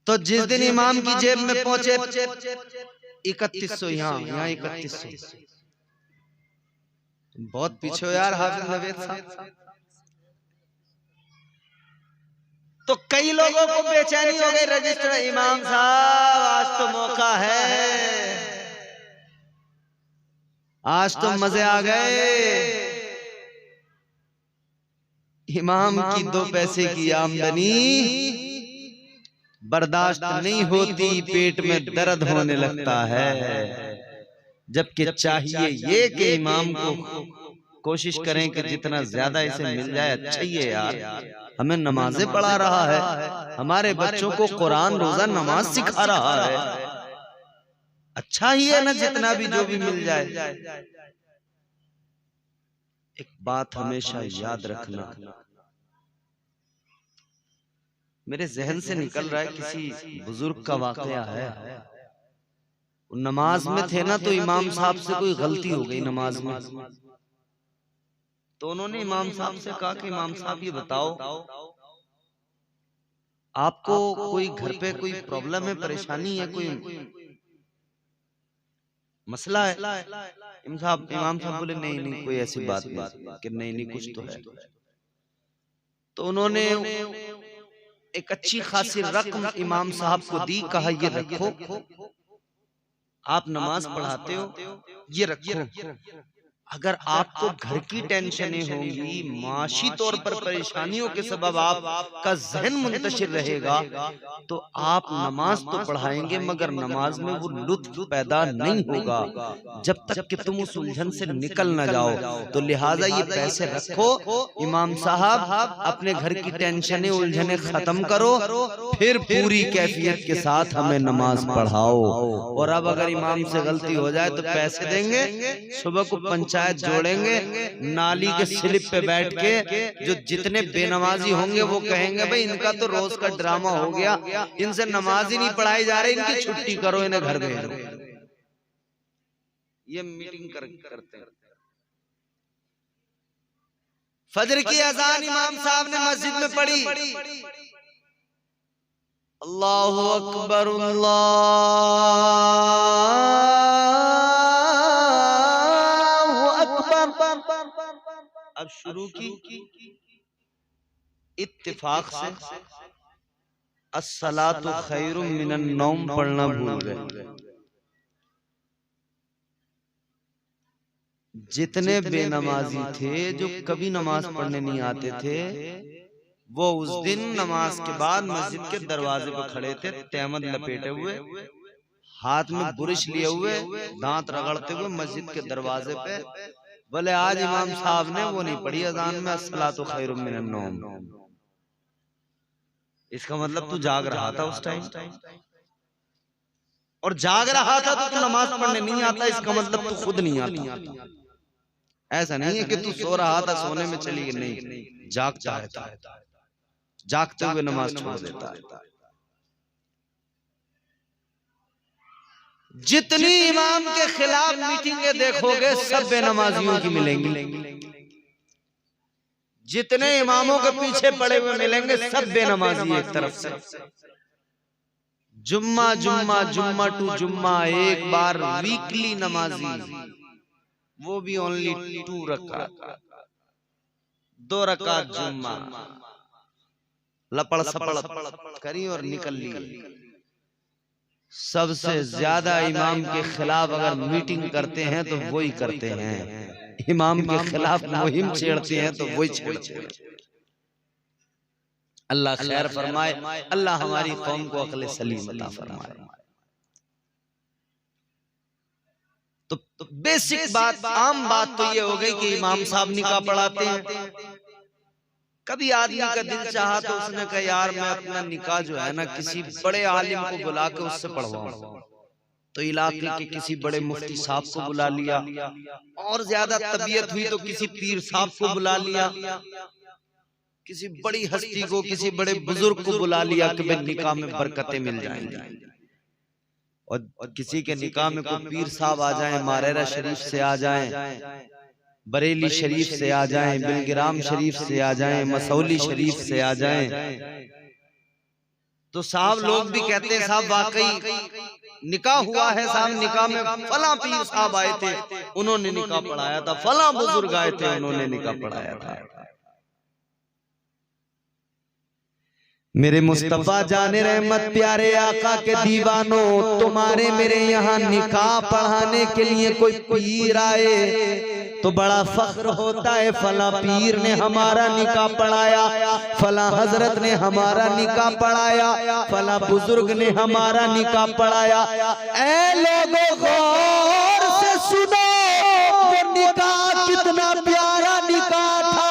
तो जिस दिन इमाम की जेब में पहुंचे 3100, यहाँ 3100, बहुत पीछे हो यार हाफिज नवेद साहब। तो कई लोगों को बेचैनी हो गई, रजिस्टर इमाम साहब आज तो मौका है, आज तो मजे आ गए। इमाम की 2 पैसे की आमदनी बर्दाश्त नहीं होती, पेट में दर्द होने लगता है। जबकि चाहिए ये कि इमाम को कोशिश करें कि जितना ज्यादा इसे मिल जाए अच्छा ही है यार। हमें नमाजें पढ़ा रहा है, हमारे बच्चों को कुरान रोजा नमाज सिखा रहा है, अच्छा ही है ना जितना भी जो भी मिल जाए। एक बात हमेशा याद रखना, मेरे जहन से निकल रहा है, किसी बुजुर्ग का वाकया है, नमाज में थे ना तो इमाम साहब से कोई गलती हो गई नमाज में, तो उन्होंने इमाम साहब से कहा कि इमाम साहब ये बताओ आपको कोई घर पे कोई प्रॉब्लम है, परेशानी है, कोई मसला है? इमाम साहब बोले नहीं कोई ऐसी बात नहीं, कि नहीं कुछ तो है। तो उन्होंने एक अच्छी खासी रकम इमाम साहब को दी, कहा ये रखो, आप नमाज पढ़ाते हो, ये रखो, अगर आपको घर की टेंशनें होंगी, माशी तौर पर परेशानियों के सबब आपका जहन मुंतशिर रहेगा, तो आप नमाज तो पढ़ाएंगे मगर नमाज में वो लुत्फ पैदा नहीं होगा जब तक कि तुम उस उलझन से निकल न जाओ। तो लिहाजा ये पैसे रखो, इमाम साहब अपने घर की टेंशनें उलझने खत्म करो, फिर पूरी कैफियत के साथ हमें नमाज पढ़ाओ। और अब अगर इमाम से गलती हो जाए तो पैसे देंगे, सुबह को पंचायत जोड़ेंगे, नाली के स्लिप पे बैठ के जो जितने बेनमाजी होंगे वो कहेंगे भाई इनका तो रोज का ड्रामा हो गया, इनसे नमाज ही नहीं पढ़ाई जा रही, इनकी छुट्टी करो, इन्हें घर भेजो। ये मीटिंग करते हैं। फजर की अजान इमाम साहब ने मस्जिद में पढ़ी, अल्लाहु अकबर अल्लाहु अकबर। अब शुरू की इत्तिफाक से अस्सलातु खैरुम मिनन नौम पढ़ना भूल गए। जितने बेनमाजी थे जो कभी नमाज पढ़ने नहीं आते थे, वो उस दिन नमाज के बाद मस्जिद के दरवाजे पे खड़े थे, तहमद लपेटे हुए, हाथ में बुरिश लिए हुए, दांत रगड़ते हुए मस्जिद के दरवाजे पे। बोले आज इमाम साहब ने वो नहीं पढ़ी अजान में अस्सलातु खैरुम मिनन नौम। इसका मतलब तू जाग रहा था उस टाइम, और जाग रहा था तो तू नमाज पढ़ने नहीं आता, इसका मतलब तू खुद नहीं आता। ऐसा नहीं है कि तू सो रहा था सोने में चली गई, नहीं, जागता है, जागते हुए नमाज छोड़ देता है। जितनी इमाम के खिलाफ मीटिंगें देखोगे सब बेनमाजियों की मिलेंगी, जितने इमामों के पीछे पड़े हुए मिलेंगे सब बेनमाजी एक तरफ से। जुम्मा जुम्मा जुम्मा टू जुम्मा, एक बार वीकली नमाजी, वो भी ओनली 2 रकात, 2 रकात जुम्मा, लपड़ सपड़ करी और निकल ली। सबसे ज्यादा इमाम के खिलाफ अगर मीटिंग करते हैं तो वही करते हैं, इमाम के खिलाफ मुहिम छेड़ते हैं तो वही छेड़ते हैं। अल्लाह खैर फरमाए, अल्लाह हमारी कौम को अक्ल सलीम अता फरमाए। तो बेसिक बात, आम बात तो ये हो गई कि इमाम साहब निकाह पढ़ाते हैं। कभी आदमी का दिल चाहा तो उसने कहा यार मैं अपना निकाह जो है ना किसी बड़े आलिम को बुला के उससे पढ़वाऊं, तो इलाके के किसी बड़े मुफ्ती साहब को बुला लिया, और ज्यादा तबीयत हुई तो किसी पीर साहब को बुला लिया, किसी बड़ी हस्ती को, किसी बड़े बुजुर्ग को बुला लिया कि भाई निकाह में बरकतें मिल जाएंगी। और किसी के निकाह में कोई पीर साहब आ जाएं, मारेरा शरीफ से आ जाएं, बरेली शरीफ से आ जाएं, बिलगिराम शरीफ से आ जाएं, मसौली शरीफ से आ जाएं, तो साहब लोग भी कहते हैं साहब वाकई निकाह हुआ है साहब, निकाह में फला पीर साहब आए थे उन्होंने निकाह पढ़ाया था, फला बुजुर्ग आए थे उन्होंने निकाह पढ़ाया था। मेरे मुस्तफा जाने रहमत प्यारे आका के दीवानों, तुम्हारे मेरे यहाँ निकाह पढ़ाने के लिए कोई पीर आए तो बड़ा फख्र होता है, फला पीर ने हमारा निकाह पढ़ाया, फला हजरत ने हमारा निकाह पढ़ाया, फला बुजुर्ग ने हमारा निकाह पढ़ाया। ऐ लोगों गौर से सुनो, वो निकाह कितना प्यारा निकाह था,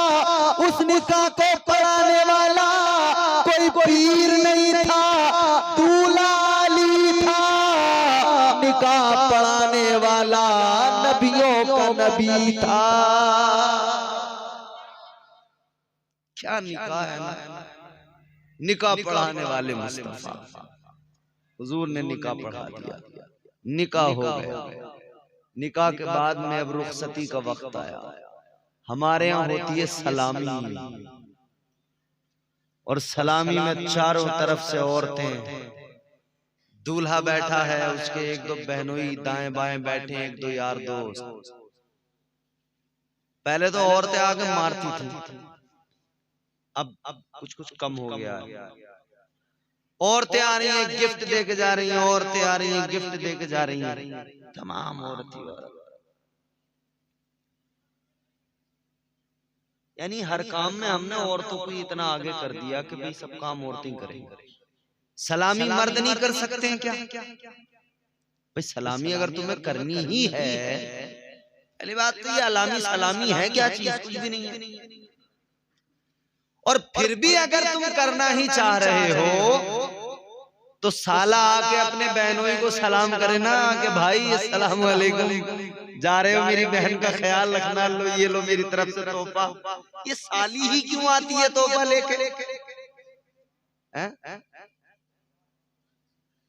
उस निकाह को पढ़ाने वाला कोई पीर नहीं था, दूल्हा अली था, निकाह पढ़ाने वाला नबियों का नबी था। क्या निकाह है ना, निकाह पढ़ाने वाले मुस्तफा हुजूर ने निकाह पढ़ा दिया, निकाह हो गया। निकाह के बाद में अब रुखसती का वक्त आया। हमारे यहाँ होती है सलामी, और सलामी में चारों तरफ से औरतें, दूल्हा बैठा है, उसके 1-2 बहनोई दाएं बाएं बैठे, 1-2 यार दोस्त। पहले तो औरतें आगे मारती थी, अब कुछ कुछ कम हो गया। औरतें आ रही हैं गिफ्ट दे के जा रही हैं, औरतें आ रही हैं गिफ्ट दे के जा रही हैं, तमाम औरतें। यानी हर काम में हमने औरतों को इतना आगे कर दिया कि भाई सब काम औरतें करेंगी। सलामी मर्द नहीं कर सकते हैं क्या? भाई सलामी अगर तुम्हें करनी ही है, पहली बात तो ये अलामी सलामी है क्या चीज? कुछ भी नहीं है। और फिर भी अगर तुम करना ही चाह रहे हो तो साला आके अपने बहनों को सलाम करे ना कि भाई अस्सलाम वालेकुम, जा रहे हो मेरी बहन का ख्याल रखना, लो ये लो मेरी तरफ से तोहफा। ये साली ही क्यों आती है तोहफा लेके?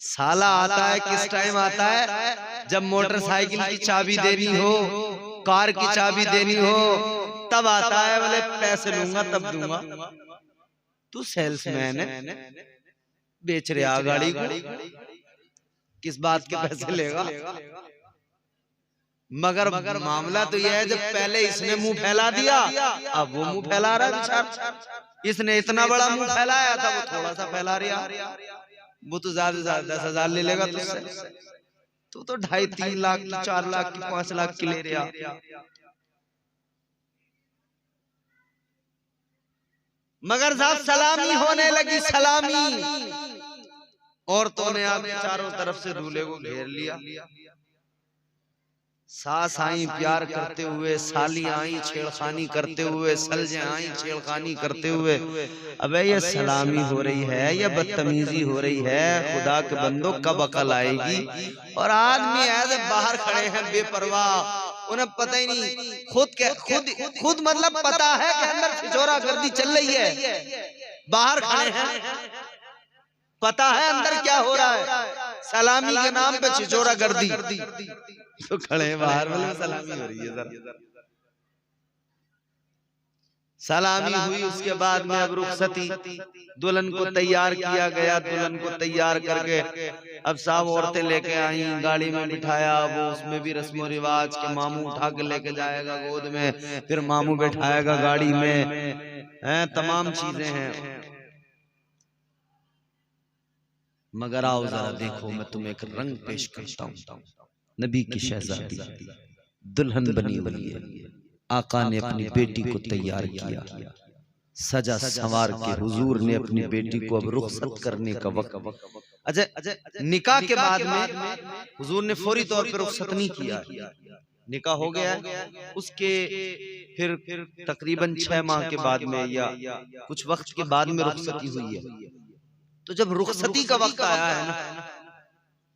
साला आता है किस टाइम आता है? जब मोटरसाइकिल की चाबी देनी हो, कार की चाबी देनी हो, तब आता है। बोले पैसे लूंगा तब दूंगा। तू सेल्समैन है, बेच रहा गाड़ी को, किस बात के पैसे लेगा? मगर मामला तो यह है जब पहले इसने मुंह फैला दिया, अब वो मुंह फैला रहा है। इसने इतना बड़ा मुंह फैलाया था, वो थोड़ा सा फैला रहा। वो तो ज्यादा से ज्यादा 10,000 ले लेगा तुझसे, तू तो 2.5-3 लाख की, 4 लाख की, 5 लाख की ले रहा। मगर साहब सलामी होने लगी, सलामी। औरतों ने आगे चारों तरफ से दूल्हे को घेर लिया। सास आई प्यार करते हुए, साली आई छेड़खानी करते हुए, सलजे आई छेड़खानी करते हुए। अबे ये सलामी हो रही है या बदतमीजी हो रही है? खुदा के बंदो कब अकल आएगी? और आदमी ऐसे बाहर खड़े हैं बेपरवाह, उन्हें पता ही नहीं। खुद मतलब पता है कि अंदर छिछोरा गर्दी चल रही है, बाहर खड़े हैं, पता है अंदर क्या हो रहा है। सलामी के नाम पे छिछोरा गर्दी तो खड़े हैं बाहर, बोले सलामी हो रही है सर। सलामी हुई, उसके बाद में अब रुखसती, दुल्हन को तैयार किया गया। दुल्हन को तैयार करके अब साहब औरतें लेके आई, गाड़ी में बिठाया। वो उसमें भी रस्म रिवाज के मामू उठा के लेके जाएगा गोद में, फिर मामू बैठाएगा गाड़ी में, तमाम चीजें हैं। मगर आओ जरा देखो, मैं तुम्हें एक रंग पेश करता हूँ। नबी की शहजादी दुल्हन बनी हुई है। आका ने अपनी बेटी को तैयार किया, सजा संवार के हुजूर ने अपनी बेटी को अब रुखसत करने का वक्त। निकाह के बाद में हुजूर ने फौरी तौर पर रुखसत नहीं किया। निकाह हो गया, उसके फिर तकरीबन 6 माह के बाद में या कुछ वक्त के बाद में रुखसती हुई है। तो जब रुखसती का वक्त आया है ना,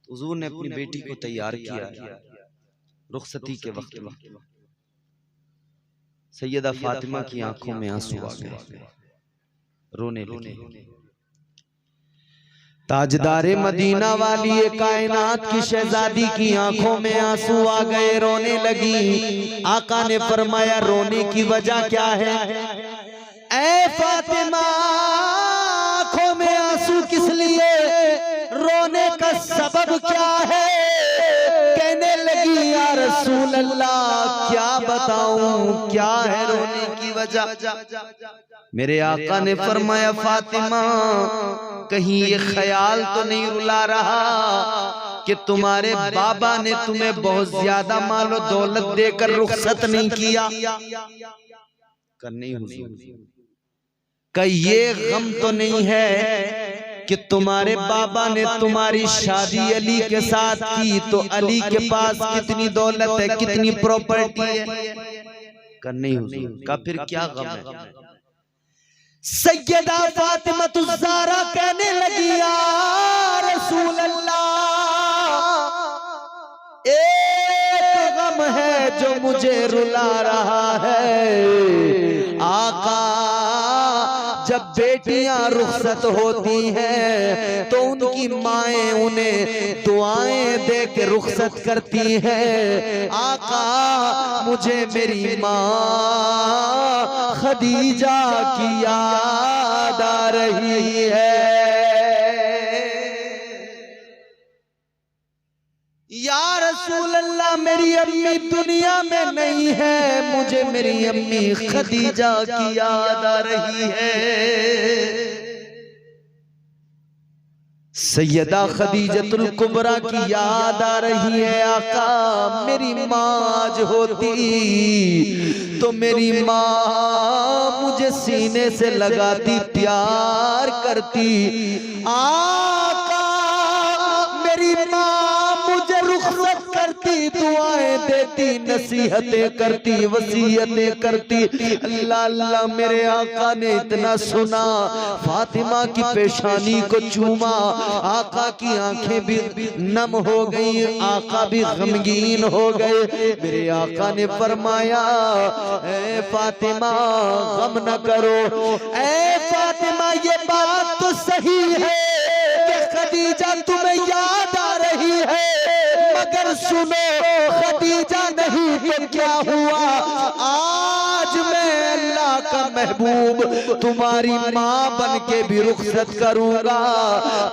हुजूर ने अपनी बेटी को तैयार किया। रुखसती के वक्त में सैयदा फातिमा की आंखों में आंसू आ गए, रोने लगी। ताजदारे मदीना वाली कायनात की शहजादी की आंखों में आंसू आ गए, रोने लगी। आका ने फरमाया रोने की वजह क्या है? ऐ फातिमा, आंखों में आंसू किस लिए, रोने का सबब क्या है? कहने लगी या रसूल अल्लाह, क्या बताऊं क्या है रोने की वजह? मेरे आका ने फरमाया फातिमा, कहीं ये ख्याल तो नहीं रुला रहा कि तुम्हारे बाबा ने तुम्हें बहुत ज्यादा मालो दौलत देकर रुखसत नहीं किया? नहीं हुजूर, कहीं ये गम तो नहीं है कि तुम्हारे बाबा ने तुम्हारी शादी अली के साथ की तो अली के पास कितनी दौलत है, कितनी प्रॉपर्टी है? नहीं हुजूर। का फिर क्या गम है? सैयदा फातिमा ज़हरा कहने लगी या रसूल अल्लाह, एक गम है जो मुझे रुला रहा है। आका, जब बेटियां रुखसत होती हैं तो उनकी माएं उन्हें दुआएं दे के रुखसत करती हैं। आका, मुझे मेरी माँ खदीजा की याद आ रही है। या रसूल अल्लाह, मेरी अम्मी दुनिया में नहीं है, मुझे मेरी अम्मी खदीजा की याद आ रही है। सैयदा खदीजतुल कुबरा की याद आ रही है। आका मेरी माँ आज होती तो मेरी माँ मुझे सीने से लगाती, प्यार करती। आका मेरी माँ मुझे रुखसत करती, दुआएं देती, नसीहतें करती, वसीयतें करती। अल्लाह अल्लाह मेरे आका ने इतना सुना, फातिमा की पेशानी को चूमा। आका की आंखें भी नम हो गई, आका भी गमगीन हो गए। मेरे आका ने फरमाया, ए फातिमा गम न करो, ए फातिमा ये बात तो सही है कि खदीजा तुम्हें याद आ रही है, मगर सुनो खदीजा नहीं तो क्या हुआ, आज मैं अल्लाह का महबूब तुम्हारी माँ बन के भी रुखसत करूंगा,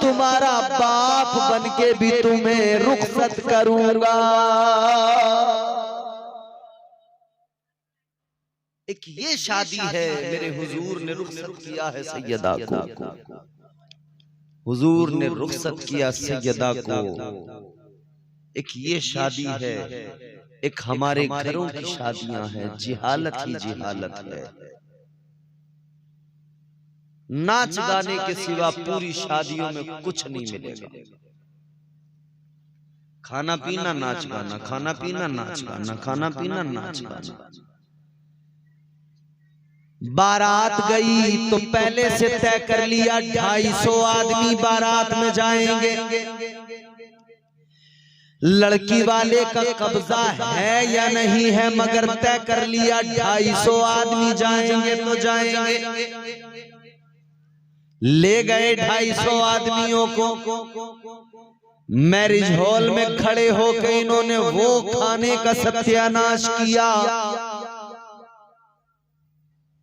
तुम्हारा बाप बन के भी तुम्हें रुखसत करूंगा। एक ये शादी है, मेरे हुजूर ने रुखसत किया है सैयदा को, हुजूर ने रुखसत किया सैयदा को। एक ये शादी है, एक हमारे घरों की शादियां हैं, जिहालत ही जिहालत है। नाच गाने के सिवा पूरी शादियों में कुछ नहीं मिलेगा। खाना पीना नाच गाना, खाना पीना नाच गाना, खाना पीना नाच गाना। बारात गई तो पहले से तय कर लिया 250 आदमी बारात में जाएंगे। लड़की वाले का कब्जा है या नहीं है, मगर तय कर लिया 250 आदमी जाएंगे तो जाएंगे। ले गए 250 आदमियों को मैरिज हॉल में खड़े होकर इन्होंने वो खाने का सत्यानाश किया।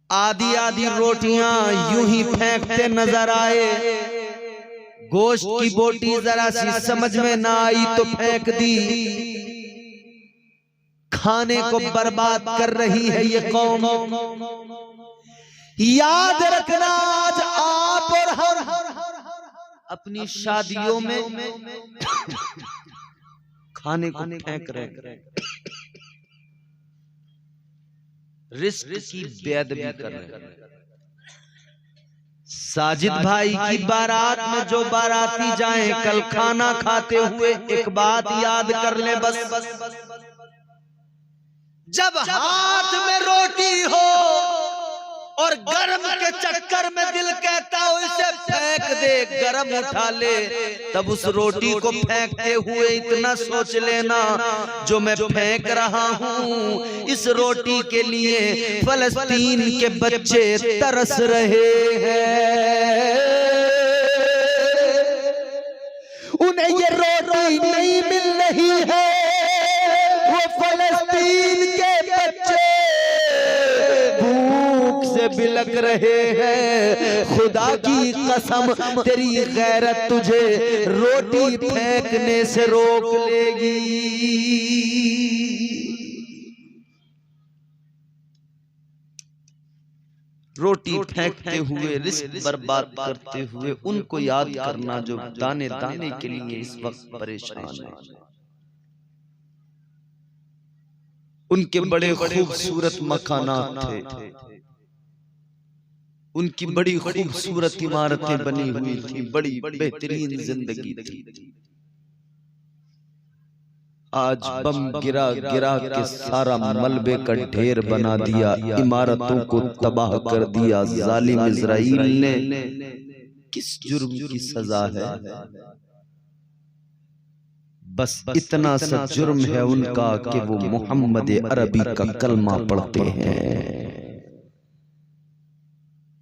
आधी आधी रोटियां यूं ही फेंकते नजर आए। गोश्त की बोटी जरा सी समझ में ना आई तो फेंक दी। खाने को बर्बाद कर रही है ये कौम। याद रखना, आज आप और हम अपनी शादियों में खाने को फेंक रहे हैं, रिस्क की बेअदबी कर रहे हैं। साजिद भाई की बारात में जो बाराती जाएं, कल खाना खाते हुए एक बात याद कर ले बस, जब हाथ में रोटी हो और गरम के चक्कर में दिल कहता हो इसे फेंक दे, गरम उठा ले, तब उस रोटी को फेंकते हुए इतना सोच लेना, जो मैं फेंक रहा हूँ इस रोटी के लिए फलस्तीन के बच्चे तरस रहे हैं। उन्हें ये रोटी नहीं मिल रही है, वो फलस्तीन के बच्चे बिलक रहे हैं। खुदा की कसम तेरी गैरत तुझे रोटी फेंकने से रोक लेगी। रोटी फेंकते हुए, रिस्क बर्बाद करते हुए उनको याद करना जो दाने दाने के लिए इस वक्त परेशान है। उनके बड़े खूबसूरत मकानात थे, उनकी बड़ी खूबसूरत इमारतें बनी हुई थी, बड़ी बेहतरीन जिंदगी थी। आज बम गिरा गिरा के सारा मलबे का ढेर बना दिया, इमारतों को तबाह कर दिया जालिम इजराइल ने। किस जुर्म की सजा है? बस इतना सा जुर्म है उनका कि वो मोहम्मद अरबी का कलमा पढ़ते हैं।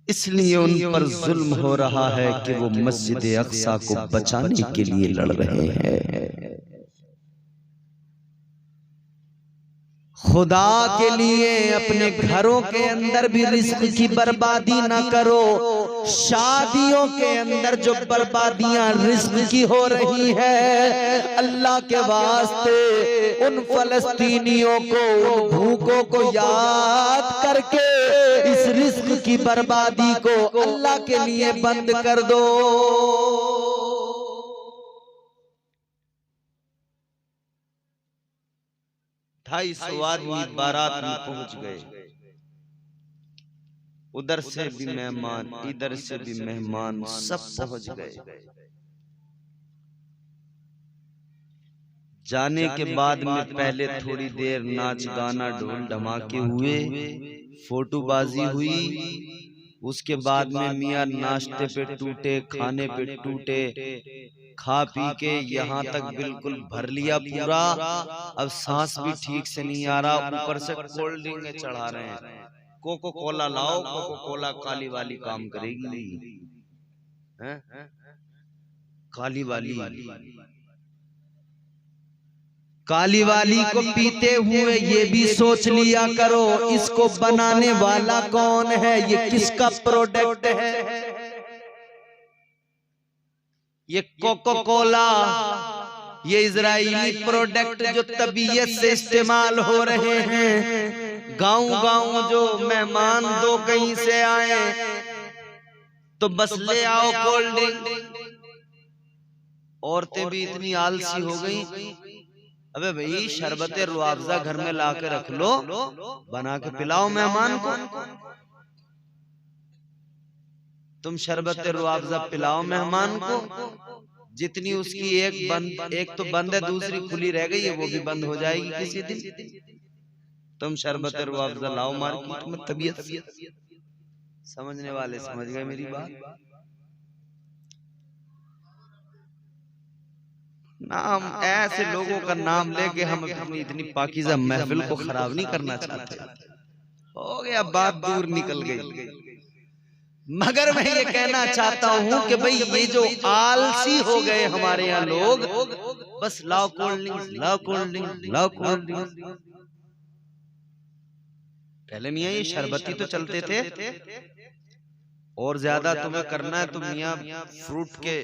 इसलिए उन पर जुल्म हो रहा है कि वो मस्जिद अक्सा को बचाने के लिए लड़ रहे हैं। खुदा के लिए अपने घरों के अंदर भी रिस्क की बर्बादी ना करो। शादियों के अंदर जो बर्बादियां रिस्क की हो रही है, अल्लाह के वास्ते उन फलस्तीनियों को, उन भूखों को याद करके इस रिस्क की बर्बादी को अल्लाह के लिए बंद कर दो। 250 आदमी बारात में पहुंच गए। उधर से भी मेहमान, इधर से भी मेहमान, सब पहुंच गए। जाने के बाद में पहले थोड़ी देर नाच गाना ढोल धमाके हुए, फोटोबाजी हुई। उसके बाद में मियां नाश्ते पे टूटे, खाने पे टूटे, खा पी के यहाँ तक बिल्कुल भर लिया पूरा। अब सांस भी ठीक से नहीं आ रहा, ऊपर से कोल्ड ड्रिंक चढ़ा रहे हैं। कोको कोला लाओ, कोको कोला काली वाली काम करेगी, हैं? काली वाली को पीते हुए ये भी सोच लिया करो, इसको बनाने वाला कौन है, ये किसका प्रोडक्ट है। ये कोको कोला, ये इजरायली प्रोडक्ट जो तबीयत से इस्तेमाल हो रहे हैं। गांव जो मेहमान दो कहीं से आए तो बस ले आओ कोल्ड ड्रिंक। औरतें भी इतनी आलसी हो गई, अबे भाई शरबत रुआवजा घर में ला के रख लो, बना के पिलाओ मेहमान को। तुम शरबत रुआवजा पिलाओ मेहमान को, जितनी उसकी एक तो बंद है, दूसरी खुली रह गई है, वो भी बंद हो जाएगी किसी दिन। तुम शरबत रुआवजा लाओ मार्केट में। तबीयत समझने वाले समझ गए मेरी बात। नाम ऐसे लोगों का नाम लेके हम अपनी इतनी पाकीज़ा महफिल को खराब नहीं करना चाहते। हो गया, बात दूर निकल गई। मगर मैं ये कहना चाहता हूं कि भाई ये जो आलसी हो गए हमारे यहाँ लोग, बस लाओ कोल्ड ड्रिंक, लाओ कोल्ड ड्रिंक, लाओ कोल्ड ड्रिंक। पहले मियाँ ये शरबती तो चलते थे, और ज्यादा तुम्हें करना है तो मियाँ फ्रूट के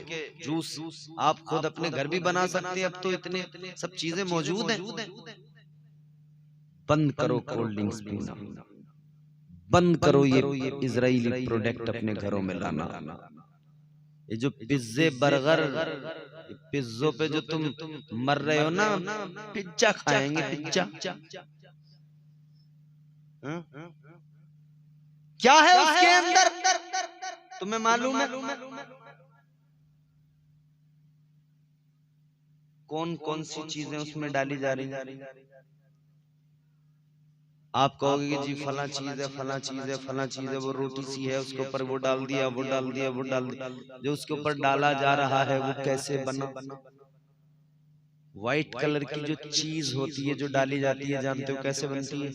जूस आप खुद अपने घर भी बना सकते हैं। अब तो इतने सब चीजें मौजूद हैं। बंद करो कोल्ड ड्रिंक्स पीना, बंद करो ये इजरायली प्रोडक्ट अपने घरों में लाना। ये जो पिज्जे बर्गर, पिज्जों पे जो तुम मर रहे हो ना, पिज्जा खाएंगे, पिज्जा क्या है उसके अंदर तुम्हें मालूम है? कौन कौन सी चीजें उसमें डाली जा रही हैं? आप कहोगे कि जी फला चीज है, फला चीज है, फला चीज है, वो रोटी सी है, उसके ऊपर वो डाल दिया, वो डाल दिया, वो डाल दिया। जो उसके ऊपर डाला जा रहा है वो कैसे बना? व्हाइट कलर की जो चीज होती है जो डाली जाती है, जानते हो कैसे बनती है?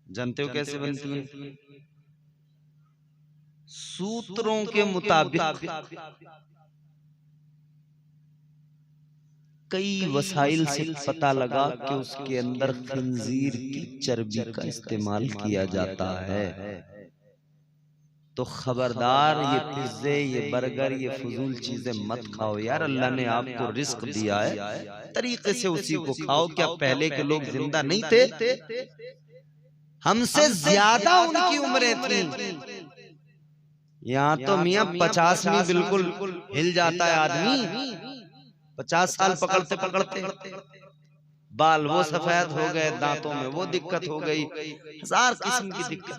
जानते हो कैसे बनती है? सूत्रों के मुताबिक कई वसाइल से पता लगा कि उसके अंदर खंजीर की चर्बी का इस्तेमाल किया जाता है। तो खबरदार ये पिज्जे, ये बर्गर, ये फजूल चीजें मत खाओ यार। अल्लाह ने आपको रिस्क दिया है, तरीके से उसी को खाओ। क्या पहले के लोग जिंदा नहीं थे? हमसे ज्यादा उनकी उम्रें थी। यहाँ तो मियाँ 50 में बिल्कुल हिल जाता है आदमी। 50 साल पकड़ते पकड़ते बाल वो सफेद हो गए, दांतों में वो दिक्कत हो गई, हजार किस्म की दिक्कत।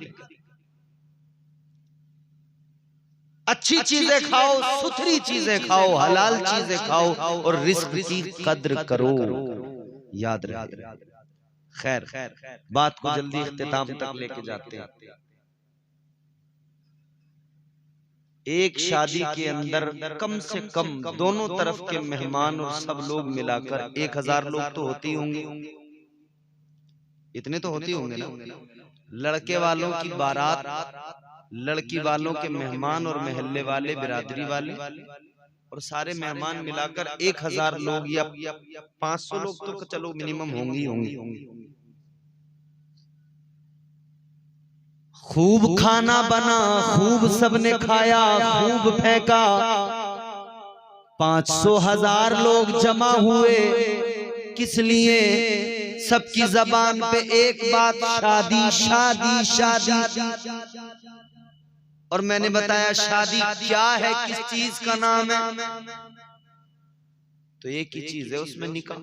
अच्छी चीजें खाओ, सुथरी चीजें खाओ, हलाल चीजें खाओ और रिस्क की कद्र करो, याद रहे। खैर, बात को जल्दी इख्तिताम तक लेके जाते हैं। एक शादी के अंदर कम से कम दोनों तरफ के मेहमान और सब लोग मिलाकर 1000 लोग तो होते ही होंगे। इतने तो होते ही होंगे ना। लड़के वालों की बारात, लड़की वालों के मेहमान और महल्ले वाले, बिरादरी वाले और सारे मेहमान मिलाकर 1000 लोग या 500 लोग तो चलो मिनिमम होंगे ही होंगे। खूब खाना बना, खूब सबने खाया, खूब फेंका। 500,000 लोग जमा हुए, किस लिए? सबकी जबान पे एक बात, शादी शादी शादी। और मैंने बताया शादी क्या है, किस चीज का नाम है? तो एक ही चीज है उसमें, निकाह।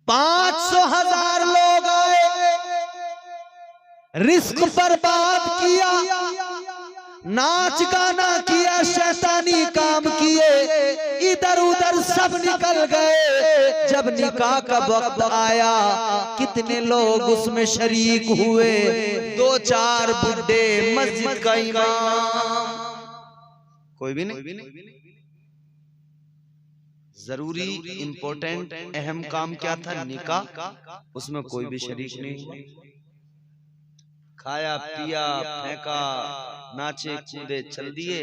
500,000 लोग आए, रिस्क पर बात किया, नाच गाना किया, शैतानी काम किए, इधर उधर सब निकल गए। जब निकाह का वक्त आया, कितने लोग उसमें शरीक हुए? 2-4 बुड्ढे, मस्जिद का इमाम, कोई भी नहीं। जरूरी इंपॉर्टेंट अहम काम क्या था? निकाह। उसमें कोई भी शरीक नहीं। खाया पिया फेंका, नाचे कूदे चल दिए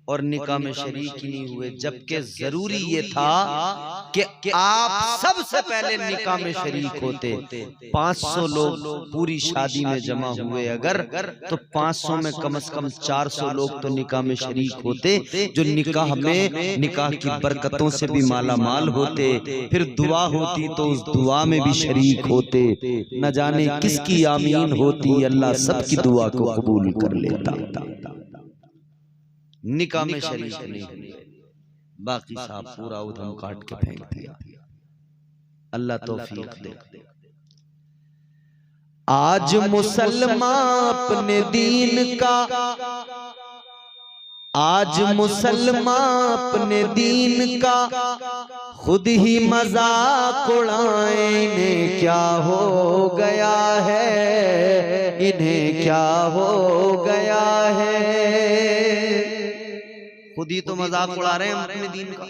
और निकाह में शरीक ही नहीं हुए। जबकि जरूरी ये था कि आप सबसे पहले निकाह में शरीक होते। 500 लोग पूरी शादी में जमा हुए अगर, तो 500 में कम से कम 400 लोग तो निकाह में शरीक होते, जो निकाह में निकाह की बरकतों से भी माला माल होते। फिर दुआ होती तो उस दुआ में भी शरीक होते। न जाने किसकी आमीन होती, अल्लाह सबकी दुआ को कबूल कर लेता। निकाह में शरीक नहीं, बाकी साहब पूरा उधम काट के फेंक दिया। अल्लाह तौफीक दे। आज मुसलमान अपने दीन का, आज मुसलमान अपने दीन का खुद ही मजाक उड़ाए। इन्हें क्या हो गया है, इन्हें क्या हो गया है? खुद ही तो मजाक उड़ा रहे हैं अपने दीन का।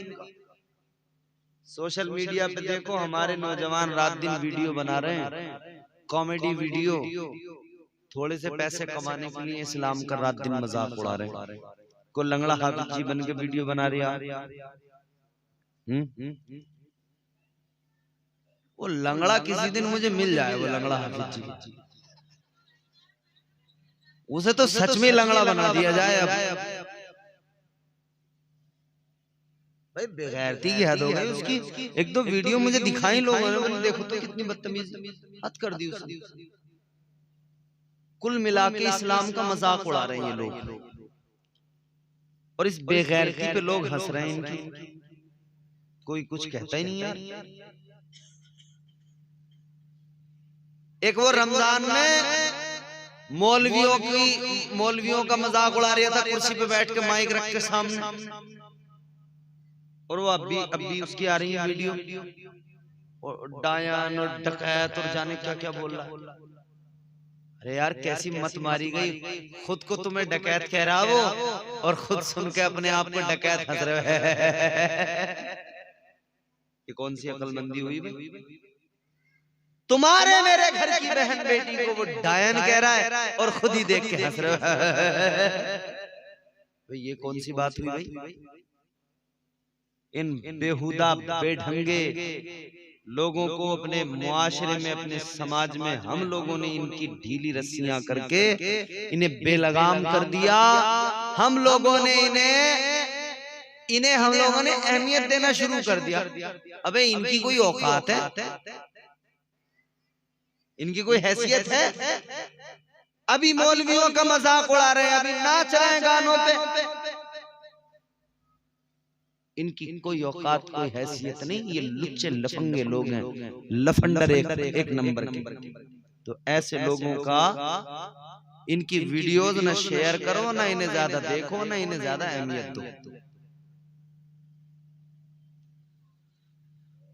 सोशल मीडिया पे देखो, हमारे नौजवान रात दिन वीडियो बना रहे हैं, कॉमेडी वीडियो, थोड़े से पैसे कमाने के लिए इस्लाम का रात दिन मजाक उड़ा रहे हैं। कोई लंगड़ा हाफिज जी बन के वीडियो बना रहा है। वो लंगड़ा किसी दिन मुझे मिल जाए, वो लंगड़ा हाफिज जी, उसे तो सच में लंगड़ा बना दिया जाए। अब भाई बेगैरती की हद हो गई उसकी। एक दो वीडियो मुझे दिखाई लोगों ने, देखो तो कितनी बदतमीज हद कर दी उसने। कुल मिला के इस्लाम का मजाक उड़ा रहे हैं ये लोग, और इस बेगैरती पे लोग हंस रहे हैं इनकी। कोई कुछ कहता ही नहीं यार। एक वो रमजान में मौलवियों का मजाक उड़ा रहा था, कुर्सी पे बैठ के माइक रख के सामने, और वो अभी उसकी आ रही है वीडियो, और डायन और डकैत और जाने क्या क्या बोल रहा है। अरे यार कैसी मत मारी गई, खुद को तुम्हें डकैत कह रहा वो, और खुद सुन के अपने आप को डकैत हंस रहे हैं। ये कौन सी अक्लमंदी हुई भाई? तुम्हारे मेरे घर की बहन बेटी को वो डायन कह रहा है और खुद ही देख के हंस रहे हो। ये कौन सी बात हुई भाई? इन बेहुदा बेढंगे लोगों को अपने मुआशरे में, अपने समाज में हम लोगों ने इनकी ढीली रस्सियां करके इन्हें बेलगाम कर दिया। हम लोगों ने इन्हें हम लोगों ने अहमियत देना शुरू कर दिया। अबे इनकी कोई औकात है? इनकी कोई हैसियत है? अभी मौलवियों का मजाक उड़ा रहे हैं, अभी नाच रहे हैं गानों पे। इनकी कोई औकात, कोई हैसियत नहीं। ये लुच्चे लफंगे लोग हैं, लफंडर एक नंबर के। तो ऐसे लोगों का इनकी वीडियोस ना शेयर करो, ना इन्हें ज्यादा देखो, ना इन्हें ज्यादा अहमियत दो।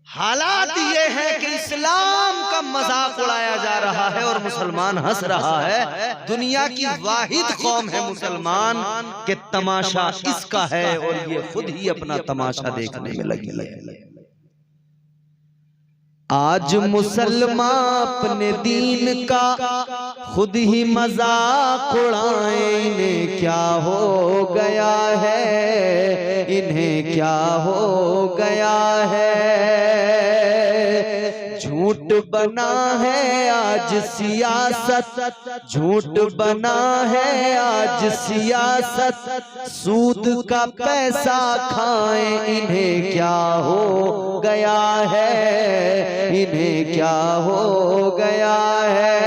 हालात ये है कि इस्लाम का मजाक उड़ाया जा रहा है और मुसलमान हंस रहा है। दुनिया की वाहिद कौम है मुसलमान के तमाशा इसका है, और ये खुद ही अपना तमाशा देखने में लगी है। आज मुसलमान अपने दीन का खुद ही मजाक उड़ाए। इन्हें क्या हो गया है, इन्हें क्या हो गया है? झूठ बना है आज सियासत, झूठ बना है आज सियासत, सूद का पैसा खाएं। इन्हें क्या हो गया है, इन्हें क्या हो गया है?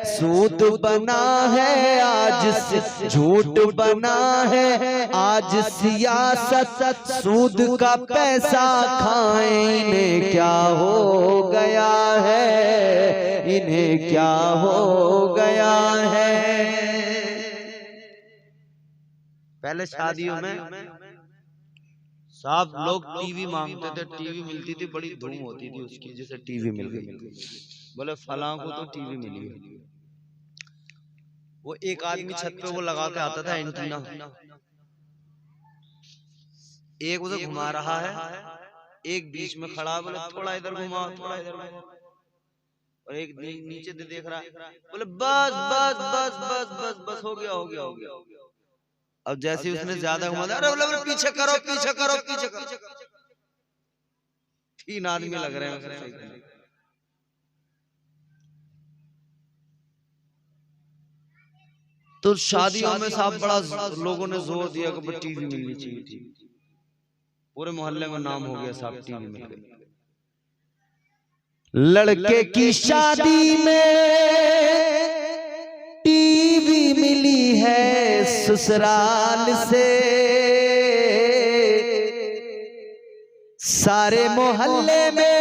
सूद बना है आज, झूठ बना है आज सियासत, सूद का पैसा खाएं। इन्हें क्या हो गया है, इन्हें क्या हो गया है। पहले शादियों में सब लोग टीवी मांगते थे, टीवी मिलती थी, बड़ी धूम होती थी उसकी, जैसे टीवी मिल गई, बोले फलां को तो टीवी मिली है। वो एक आदमी छत पे वो लगा के आता था एंटीना, एक उसे घुमा रहा है, एक बीच में खड़ा, बोले थोड़ा इधर घुमाओ, थोड़ा इधर घुमाओ, और एक नीचे से देख रहा है, बोले बस बस बस बस बस बस हो गया हो गया हो गया। अब जैसे उसने ज्यादा घुमा दिया, अरे बोले पीछे करो पीछे करो पीछे करो, 3 आदमी लग रहे हैं। तो शादियों में सब बड़ा लोगों ने जोर दिया कि टीवी मिलनी चाहिए थी, पूरे मोहल्ले में नाम हो गया साहब टीवी मिल गई। लड़के की शादी में टीवी मिली है ससुराल से, सारे मोहल्ले में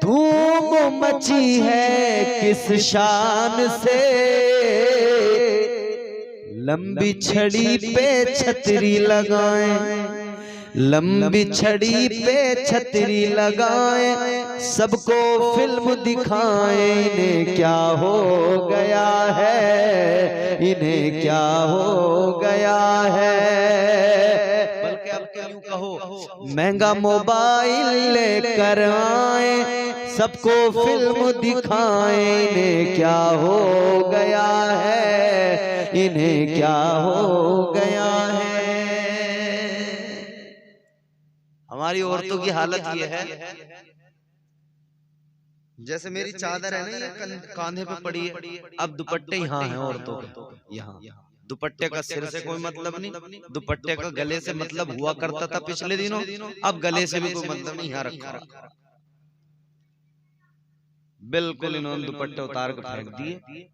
धूम मची है किस शान से। लंबी छड़ी पे छतरी लगाएं, लंबी छड़ी पे छतरी लगाएं, सबको फिल्म दिखाएं, इन्हें क्या हो गया है, इन्हें क्या हो गया है। बल्कि अब क्यों कहो महंगा मोबाइल लेकर आए, सबको फिल्म दिखाएं, इन्हें क्या हो गया है, इन्हें क्या हो गया है। हमारी औरतों की हालत ये है, जैसे मेरी चादर है ना ये कांधे पे पड़ी है, अब दुपट्टे यहाँ हैं औरतों के, यहाँ दुपट्टे का सिर से कोई मतलब नहीं, दुपट्टे का गले से मतलब हुआ करता था पिछले दिनों, अब गले से भी कोई मतलब नहीं, यहाँ रखा बिल्कुल इन्होंने दुपट्टे उतार के फेंक दिए,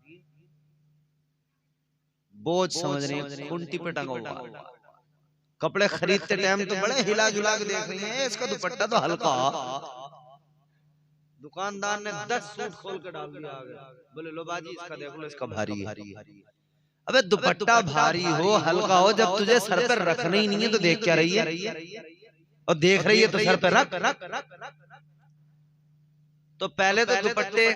बोझ समझ रही है, खूंटी पे टंगा हुआ। कपड़े खरीदते टाइम तो बड़े हिला जुला के देख रही हैं, इसका दुपट्टा तो हल्का। दुकानदार ने 10 सूट खोल के डाल दिया आगे, बोले लो बाजी इसका देख लो, इसका भारी है। अबे दुपट्टा भारी हो हल्का हो, जब तुझे सर पर रखना ही नहीं है तो देख क्या रही है, और देख रही है तो सर पर रख। तो पहले तो दुपट्टे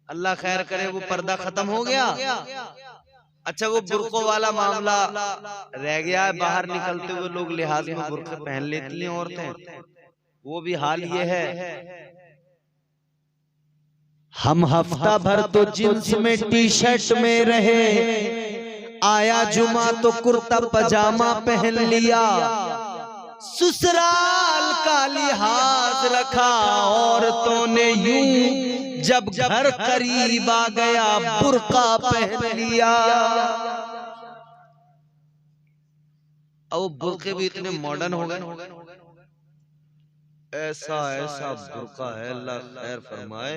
अल्लाह खैर करे वो पर्दा खत्म हो गया, अच्छा वो बुर्कों वाला मामला रह गया है, बाहर निकलते हुए लोग लिहाज में बुर्के पहन लेती हैं औरतें, वो भी हाल ये है। हम हफ्ता भर तो जींस में टी शर्ट में रहे, आया जुमा तो कुर्ता पजामा पहन लिया, ससुराल का लिहाज रखा औरतों ने यूं, जब घर करीब आ गया बुर्का पहन लिया। अब बुर्के भी इतने मॉडर्न हो गए, ऐसा ऐसा बुर्का है अल्लाह खैर फरमाए।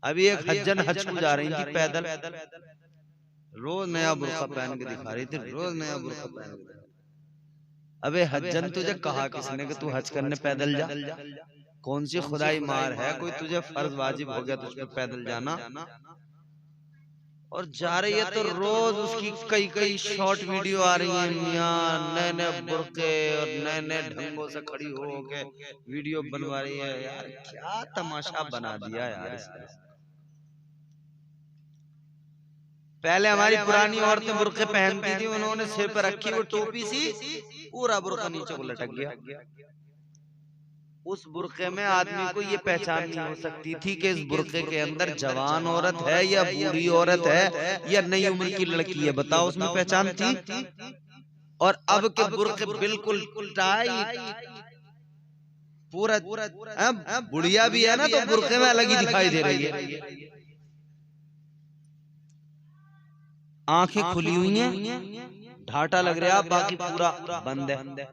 अभी एक हज्जन हज को जा रही थी पैदल, रोज नया बुर्का पहन के दिखा रही थी, रोज नया बुर्का पहन के। अबे हज्जन तुझे कहा किसने कि तू हज करने पैदल जा, कौन सी खुदाई मार है, कोई तुझे फर्ज वाजिब हो गया तुझे पैदल जाना, और जा रही है तो रोज उसकी कई कई शॉर्ट वीडियो आ रही है, नए नए बुर्के और नए नए ढंगों से खड़ी हो के वीडियो बनवा रही है। यार क्या तमाशा बना दिया यार इसने। पहले हमारी पुरानी औरतें बुर्के पहनती थी, उन्होंने सिर पर रखी वो टोपी सी, पूरा बुर्का नीचे को लटक गया। उस बुर्के में आदमी को ये पहचान नहीं हो सकती थी कि इस बुर्के के अंदर जवान औरत है या बूढ़ी औरत है या नई उम्र की लड़की है, बताओ उसमें पहचान थी। और अब के बुर्के बिल्कुल टाइट, पूरा बुढ़िया भी है ना तो बुर्के में अलग ही दिखाई दे रही है, आंखें खुली हुई हैं, ढाटा लग रहा है, बाकी पूरा बंद है।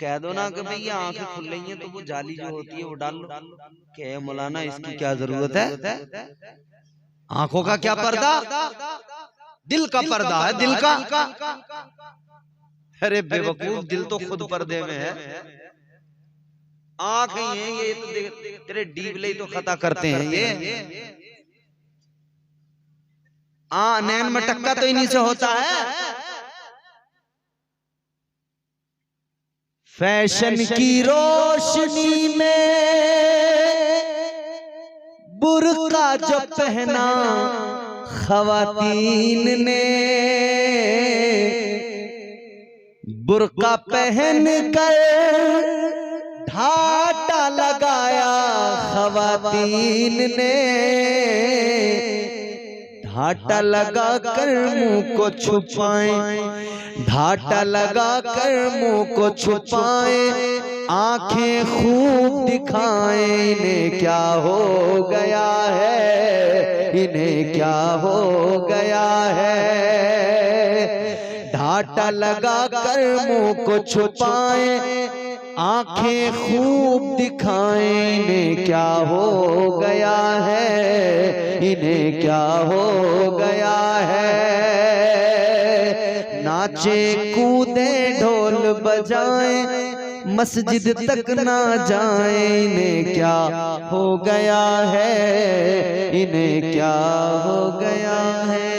कह दो ना कि भाई ये आंखें खुल रही हैं तो वो जाली जो होती है वो डाल लो, क्या मौलाना इसकी क्या जरूरत है, आंखों का क्या पर्दा, दिल का पर्दा है, दिल का। अरे बेवकूफ, दिल तो खुद पर्दे में है, आंख ही है ये तो देख, तेरे डीबले तो खता करते हैं ये। नैन में टक्का तो इन्हीं से होता है। फैशन की रोशनी में बुर्का जो पहना खवातीन ने, बुर्का पहन कर ढाटा लगाया खवातीन ने, ढाटा लगा कर मुंह को छुपाए, ढाटा लगा कर मुंह को छुपाए, आंखें खूब दिखाएं, इन्हें क्या हो गया है, इन्हें क्या हो गया है। ढाटा लगा कर मुंह को छुपाए, आंखें खूब दिखाएं, इन्हें क्या हो गया है, इन्हें क्या हो गया है। नाचे कूदे ढोल बजाएं, मस्जिद तक ना जाएं, इन्हें क्या हो गया है, इन्हें क्या हो गया है।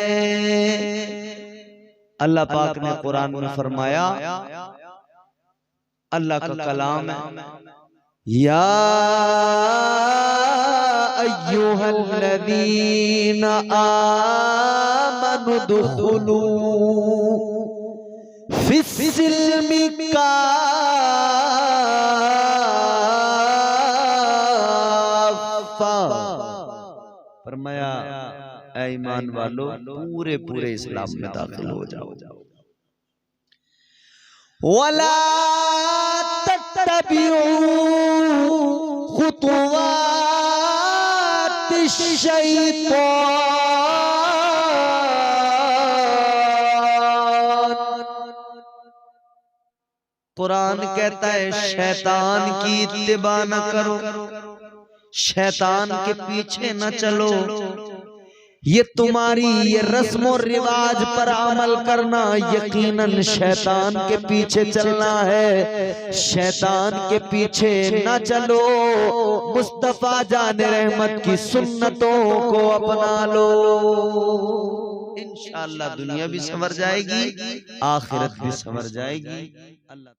अल्लाह पाक ने कुरान में फरमाया, अल्लाह का कलाम है, या अय्युहल्लज़ीना आमनु दुखुलू फिस्सिल्मि काफ़ा। फरमाया ऐ ईमान वालों, पूरे पूरे इस्लाम में दाखिल हो जाओ। वला तत्तबिऊ खुतुवातिश शैतान। कुरान कहता है शैतान की इत्तिबा न करो, शैतान के पीछे न चलो। ये तुम्हारी ये रस्म और रिवाज पर अमल करना यकीनन शैतान के पीछे चलना है। शैतान के पीछे न चलो, मुस्तफा जान रहमत की सुन्नतों को अपना लो। इंशाअल्लाह दुनिया भी संवर जाएगी, आखिरत भी संवर जाएगी। अल्लाह